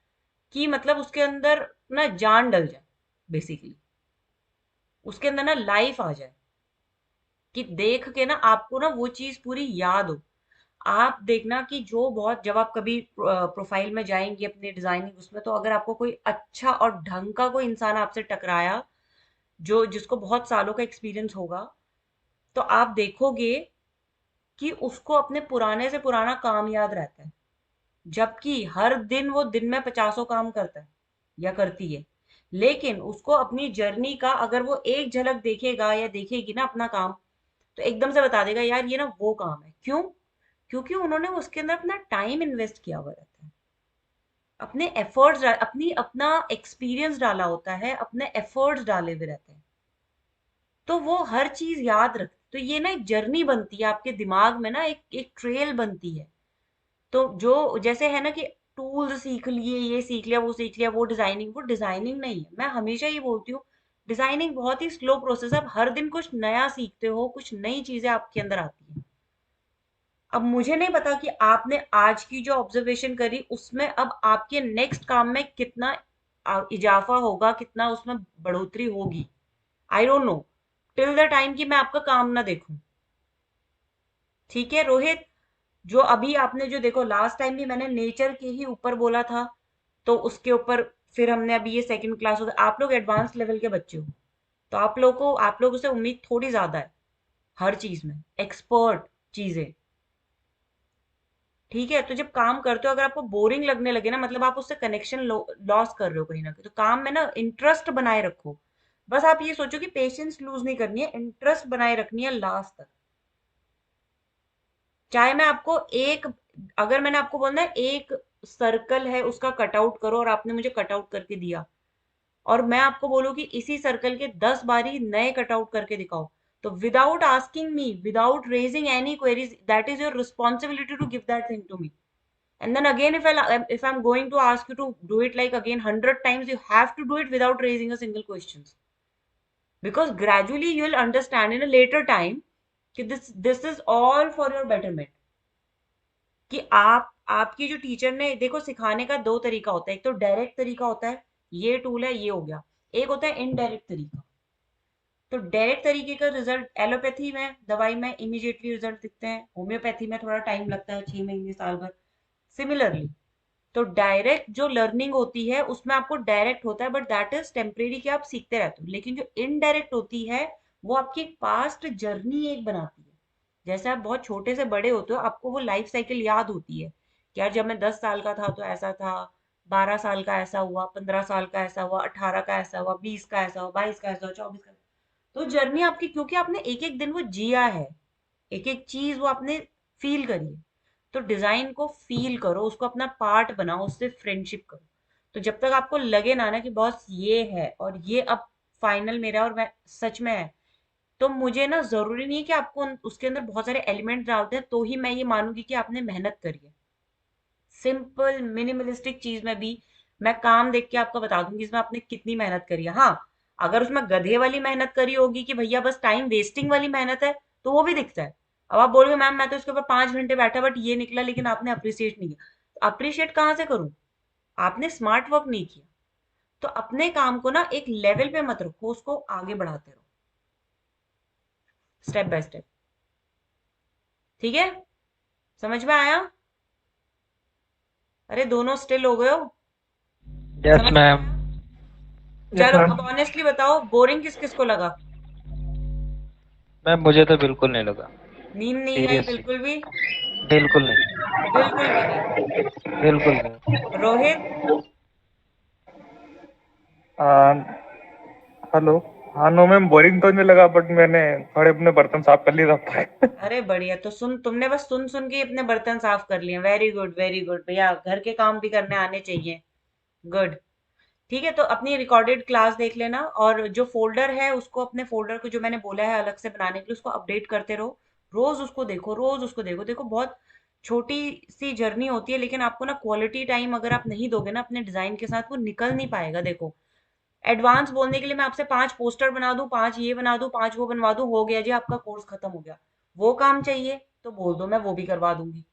कि मतलब उसके अंदर ना जान डल जाए, बेसिकली उसके अंदर ना लाइफ आ जाए, कि देख के ना आपको ना वो चीज पूरी याद हो। आप देखना कि जो बहुत, जब आप कभी प्रोफाइल में जाएंगे अपने डिजाइनिंग उसमें, तो अगर आपको कोई अच्छा और ढंग का कोई इंसान आपसे टकराया, जो जिसको बहुत सालों का एक्सपीरियंस होगा, तो आप देखोगे कि उसको अपने पुराने से पुराना काम याद रहता है, जबकि हर दिन वो दिन में 50 काम करता है या करती है। लेकिन उसको अपनी जर्नी का अगर वो एक झलक देखेगा या देखेगी ना अपना काम, तो एकदम से बता देगा यार ये ना वो काम है। क्यों? क्योंकि उन्होंने उसके अंदर अपना टाइम इन्वेस्ट किया हुआ रहता है, अपने एफर्ट्स, अपनी अपना एक्सपीरियंस डाला होता है, अपने एफर्ट्स डाले हुए रहते हैं, तो वो हर चीज याद रख, तो ये ना एक जर्नी बनती है आपके दिमाग में ना, एक एक ट्रेल बनती है। तो जो जैसे है ना कि टूल्स सीख लिए, ये सीख लिया, वो सीख लिया, वो डिजाइनिंग नहीं है। मैं हमेशा ये बोलती हूँ, डिजाइनिंग बहुत ही स्लो प्रोसेस है, आप हर दिन कुछ नया सीखते हो, कुछ नई चीजें आपके अंदर आती हैं। अब मुझे नहीं पता कि आपने आज की जो ऑब्जर्वेशन करी उसमें अब आपके नेक्स्ट काम में कितना इजाफा होगा, कितना उसमें बढ़ोतरी होगी, I don't know, till the time कि मैं आपका काम ना देखूं। ठीक है रोहित, जो अभी आपने जो देखो, लास्ट टाइम भी मैंने नेचर के ही ऊपर बोला था, तो उसके ऊपर फिर हमने अभी ये सेकंड क्लास हो, आप लोग एडवांस लेवल के बच्चे हो, तो आप लोगों से उम्मीद थोड़ी ज्यादा है, हर चीज में एक्सपर्ट चीजें। ठीक है, तो जब काम करते हो अगर आपको बोरिंग लगने लगे ना, मतलब आप उससे कनेक्शन लॉस कर रहे हो कहीं ना कहीं, तो काम में ना इंटरेस्ट बनाए रखो। बस आप ये सोचो कि पेशेंस लूज नहीं करनी है, इंटरेस्ट बनाए रखनी है लास्ट तक। चाहे मैं आपको एक, अगर मैंने आपको बोलना है एक सर्कल है उसका कटआउट करो और आपने मुझे कटआउट करके दिया, और मैं आपको बोलूँ कि इसी सर्कल के 10 बारी नए कटआउट करके दिखाओ, तो without asking me, without raising any queries, that is your responsibility to give that thing to me. And then again, if I'm going to ask you to do it like again 100 times, you have to do it without raising a single question, because gradually you will understand in a later time कि this is all for your betterment. कि आपकी जो टीचर ने, देखो सिखाने का दो तरीका होता है. एक तो डायरेक्ट तरीका होता है, ये टूल है ये हो गया. एक होता है इनडायरेक्ट तरीका. तो डायरेक्ट तरीके का रिजल्ट, एलोपैथी में दवाई में इमीडिएटली रिजल्ट दिखते हैं, होम्योपैथी में थोड़ा टाइम लगता है, 6 महीने साल भर. सिमिलरली तो डायरेक्ट जो लर्निंग होती है उसमें आपको डायरेक्ट होता है, बट दैट इज टेम्परेरी कि आप सीखते रहते हो. लेकिन जो इनडायरेक्ट होती है वो आपकी पास्ट जर्नी एक बनाती है. जैसे आप बहुत छोटे से बड़े होते हो, आपको वो लाइफ साइकिल याद होती है कि यार जब मैं 10 साल का था तो ऐसा था, 12 साल का ऐसा हुआ, 15 साल का ऐसा हुआ, 18 का ऐसा हुआ, 20 का ऐसा हुआ, 22 का ऐसा हुआ, 24 का. तो जर्नी आपकी, क्योंकि आपने एक एक दिन वो जिया है, एक एक चीज वो आपने फील करी है. तो डिजाइन को फील करो, उसको अपना पार्ट बनाओ, उससे फ्रेंडशिप करो. तो जब तक आपको लगे ना ना कि बॉस ये है और ये अब फाइनल मेरा और मैं सच में है, तो मुझे ना जरूरी नहीं है कि आपको उसके अंदर बहुत सारे एलिमेंट डालते हैं तो ही मैं ये मानूंगी कि आपने मेहनत करी है. सिंपल मिनिमलिस्टिक चीज में भी मैं काम देख के आपको बता दूंगी इसमें आपने कितनी मेहनत करी है. हाँ, अगर उसमें गधे वाली मेहनत करी होगी कि भैया बस टाइम वेस्टिंग वाली मेहनत है, तो वो भी दिखता है. अब आप बोलोगे मैम मैं तो इसके ऊपर 5 घंटे बैठा बट ये निकला, लेकिन आपने अप्रिशिएट नहीं किया. अप्रिशिएट कहाँ से करूं? आपने स्मार्ट वर्क नहीं किया. तो अपने काम को ना एक लेवल पे मत रखो, उसको आगे बढ़ाते रहो स्टेप बाय स्टेप. ठीक है, समझ में आया? अरे दोनों स्टिल हो गए हो? यस समझ में मैम. आया? यस चलो मैम. अब ऑनेस्टली बताओ, बोरिंग किस किस को लगा? मैम मुझे तो बिल्कुल नहीं लगा. नींद नहीं आई सीरियसली. बिल्कुल भी? बिल्कुल नहीं. बिल्कुल भी नहीं? बिल्कुल नहीं. रोहित? हेलो. हाँ नो मैम, बोरिंग तो नहीं लगा, बट मैंने थोड़े अपने बर्तन साफ कर लिए था. अरे बढ़िया. तो सुन, तुमने बस सुन सुन के ही अपने बर्तन साफ कर लिए. वेरी गुड वेरी गुड भैया, घर के काम भी करने आने चाहिए. गुड. ठीक है, तो अपनी रिकॉर्डेड क्लास देख लेना, और जो फोल्डर है उसको, अपने फोल्डर को जो मैंने बोला है अलग से बनाने के लिए, उसको अपडेट करते रहो. रोज उसको देखो, रोज उसको देखो. देखो बहुत छोटी सी जर्नी होती है, लेकिन आपको ना क्वालिटी टाइम अगर आप नहीं दोगे ना अपने डिजाइन के साथ, वो निकल नहीं पाएगा. देखो, एडवांस बोलने के लिए मैं आपसे 5 पोस्टर बना दूं, 5 ये बना दूं, 5 वो बनवा दूं, हो गया जी आपका कोर्स खत्म हो गया. वो काम चाहिए तो बोल दो, मैं वो भी करवा दूंगी.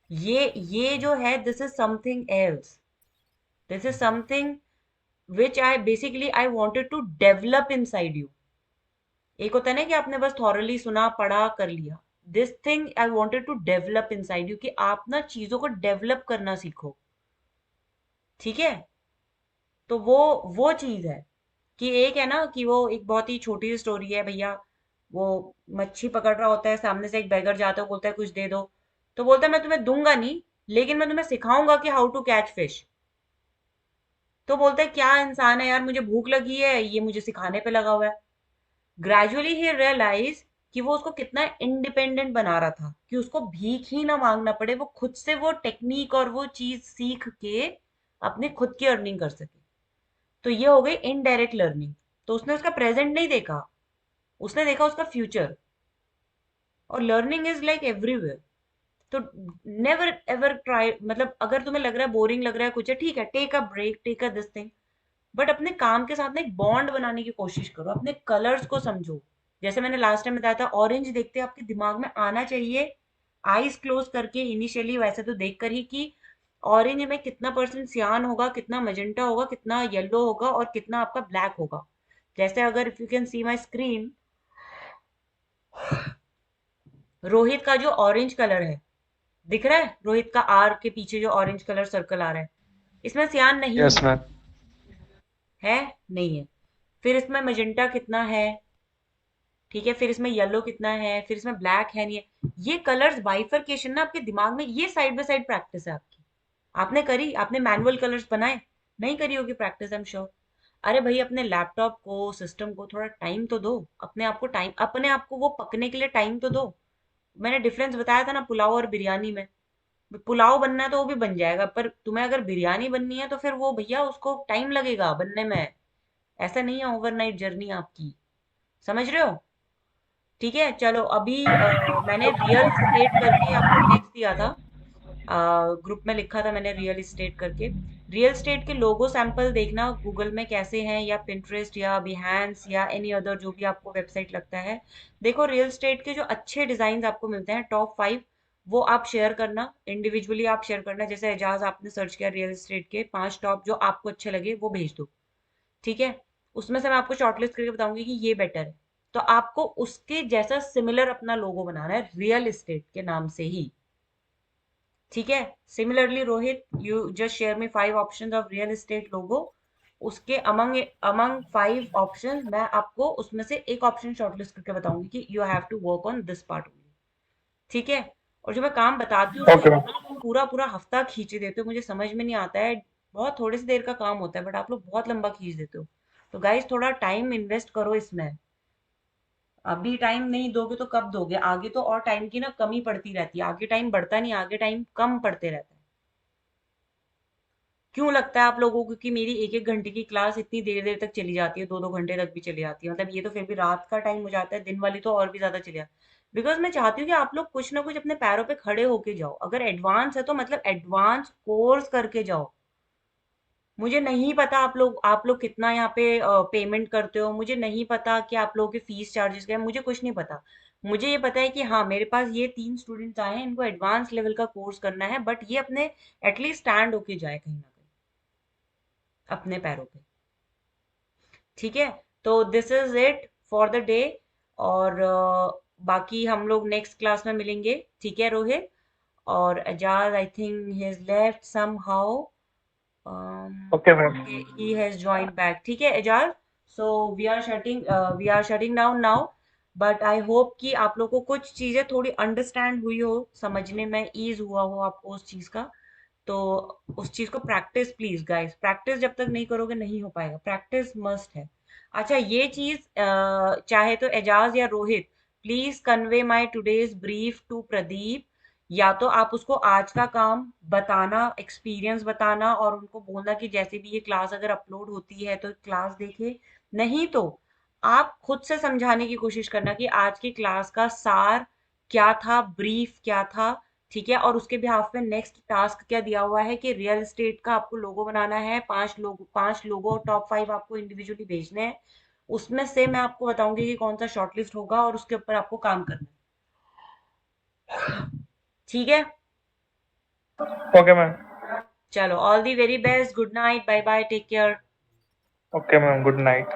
ये जो है, this is something else. This is something which I wanted to develop inside you. एक होता है ना कि आपने बस थॉरली सुना पढ़ा कर लिया. This thing I wanted to develop inside you, कि आप ना चीजों को डेवलप करना सीखो. ठीक है, तो वो चीज है कि एक है ना कि वो एक बहुत ही छोटी सी स्टोरी है भैया. वो मच्छी पकड़ रहा होता है, सामने से एक बैगर जाता है, बोलता है कुछ दे दो. तो बोलता है मैं तुम्हें दूंगा नहीं, लेकिन मैं तुम्हें सिखाऊंगा कि हाउ टू कैच फिश. तो बोलता है क्या इंसान है यार, मुझे भूख लगी है, ये मुझे सिखाने पे लगा हुआ है. ग्रेजुअली ही रियलाइज कि वो उसको कितना इंडिपेंडेंट बना रहा था, कि उसको भीख ही ना मांगना पड़े, वो खुद से वो टेक्निक और वो चीज सीख के अपने खुद की अर्निंग कर सके. तो ये हो गई इनडायरेक्ट लर्निंग. तो उसने उसका प्रेजेंट नहीं देखा, उसने देखा उसका फ्यूचर. और लर्निंग इज लाइक एवरीवेयर. तो नेवर एवर ट्राई, मतलब अगर तुम्हें लग रहा है बोरिंग लग रहा है कुछ है, ठीक है, take a break, take a this thing, but अपने काम के साथ ना एक बॉन्ड बनाने की कोशिश करो. अपने कलर्स को समझो. जैसे मैंने लास्ट टाइम बताया था, ऑरेंज देखते आपके दिमाग में आना चाहिए आईज क्लोज करके इनिशियली, वैसे तो देख कर ही, कि ऑरेंज में कितना परसेंट सियान होगा, कितना मजेंटा होगा, कितना येलो होगा और कितना आपका ब्लैक होगा. जैसे अगर if you can see my screen, Rohit का जो ऑरेंज कलर है, दिख रहा है? रोहित का आर के पीछे जो ऑरेंज कलर सर्कल आ रहा है, इसमें सियान नहीं यस है. मैम. है? नहीं है. फिर इसमें मजेंटा कितना है? ठीक है, फिर इसमें येलो कितना है, फिर इसमें ब्लैक है नहीं है. ये कलर्स बाइफरकेशन ना आपके दिमाग में, ये साइड बाय साइड प्रैक्टिस है आपकी. आपने करी? आपने मैनुअल कलर्स बनाए? नहीं करी होगी प्रैक्टिस, आई एम श्योर. अरे भाई, अपने लैपटॉप को, सिस्टम को थोड़ा टाइम तो दो. अपने आप को टाइम, अपने आप को वो पकने के लिए टाइम तो दो. मैंने डिफरेंस बताया था ना पुलाव और बिरयानी में. पुलाव बनना है तो वो भी बन जाएगा, पर तुम्हें अगर बिरयानी बननी है तो फिर वो भैया उसको टाइम लगेगा बनने में. ऐसा नहीं है ओवरनाइट जर्नी आपकी. समझ रहे हो? ठीक है, चलो अभी मैंने रियल एस्टेट करके आपको टेक्स्ट दिया था, ग्रुप में लिखा था मैंने रियल एस्टेट करके। रियल एस्टेट के लोगो सैंपल देखना गूगल में कैसे हैं, या पिंटरेस्ट या बिहेंस या एनी अदर जो भी आपको वेबसाइट लगता है। देखो रियल एस्टेट के जो अच्छे डिजाइन आपको मिलते हैं टॉप 5, वो आप शेयर करना, इंडिविजुअली आप शेयर करना। जैसे एजाज आपने सर्च किया रियल एस्टेट के 5 टॉप जो आपको अच्छे लगे वो भेज दो, ठीक है। उसमें से मैं आपको शॉर्टलिस्ट करके बताऊंगी कि ये बेटर है, तो आपको उसके जैसा सिमिलर अपना लोगो बनाना है रियल एस्टेट के नाम से ही, ठीक है। Similarly Rohit, you just share me 5 options of real estate logo. उसके अमंग अमंग 5 ऑप्शंस मैं आपको उसमें से एक ऑप्शन शॉर्टलिस्ट करके बताऊंगी कि you have to work on this part only, ठीक है। और जो मैं काम बताती हूँ उसको ओके मैम। इतना तुम पूरा पूरा हफ्ता खींचे देते हो, मुझे समझ में नहीं आता है। बहुत थोड़ी सी देर का काम होता है बट आप लोग बहुत लंबा खींच देते हो। तो गाइस थोड़ा टाइम इन्वेस्ट करो इसमें। अभी टाइम नहीं दोगे तो कब दोगे? आगे तो और टाइम की ना कमी पड़ती रहती है, आगे टाइम बढ़ता नहीं, आगे टाइम कम पड़ते रहता है। क्यों लगता है आप लोगों को कि मेरी एक एक घंटे की क्लास इतनी देर देर तक चली जाती है, दो दो घंटे तक भी चली जाती है? मतलब ये तो फिर भी रात का टाइम हो जाता है, दिन वाली तो और भी ज्यादा चली जाती है। बिकॉज मैं चाहती हूँ कि आप लोग कुछ ना कुछ अपने पैरों पे खड़े होके जाओ। अगर एडवांस है तो मतलब एडवांस कोर्स करके जाओ। मुझे नहीं पता आप लोग कितना यहाँ पे पेमेंट करते हो, मुझे नहीं पता कि आप लोगों के फीस चार्जेस क्या है, मुझे कुछ नहीं पता। मुझे ये पता है कि हाँ मेरे पास ये 3 स्टूडेंट्स आए हैं, इनको एडवांस लेवल का कोर्स करना है, बट ये अपने एटलीस्ट स्टैंड होके जाए कहीं ना कहीं अपने पैरों पे, ठीक है। तो this is it for the day. और बाकी हम लोग नेक्स्ट क्लास में मिलेंगे, ठीक है रोहित। और Ejaz I think he has left somehow, okay ma'am. okay, he has joined back, ठीक है Ejaz. so we are shutting down now, but I hope कि आप लोगों को कुछ चीजें थोड़ी अंडरस्टैंड हुई हो, समझने में ईज हुआ हो आपको उस चीज का। तो उस चीज को प्रैक्टिस, प्लीज गाइस, प्रैक्टिस जब तक नहीं करोगे नहीं हो पाएगा, प्रैक्टिस मस्ट है। अच्छा ये चीज चाहे तो एजाज या Rohit, please convey my today's brief to Pradeep. या तो आप उसको आज का काम बताना, एक्सपीरियंस बताना, और उनको बोलना कि जैसे भी ये क्लास अगर अपलोड होती है तो क्लास देखे। नहीं तो आप खुद से समझाने की कोशिश करना कि आज की क्लास का सार क्या था, ब्रीफ क्या था, ठीक है। और उसके बिहाफ में नेक्स्ट टास्क क्या दिया हुआ है कि रियल एस्टेट का आपको लोगो बनाना है, 5 लोगो टॉप 5 आपको इंडिविजुअली भेजने हैं। उसमें से मैं आपको बताऊंगी कि कौन सा शॉर्टलिस्ट होगा और उसके ऊपर आपको काम करना है, ठीक है। Okay ma'am. चलो all the very best, good night, bye bye, take care. Okay ma'am, good night.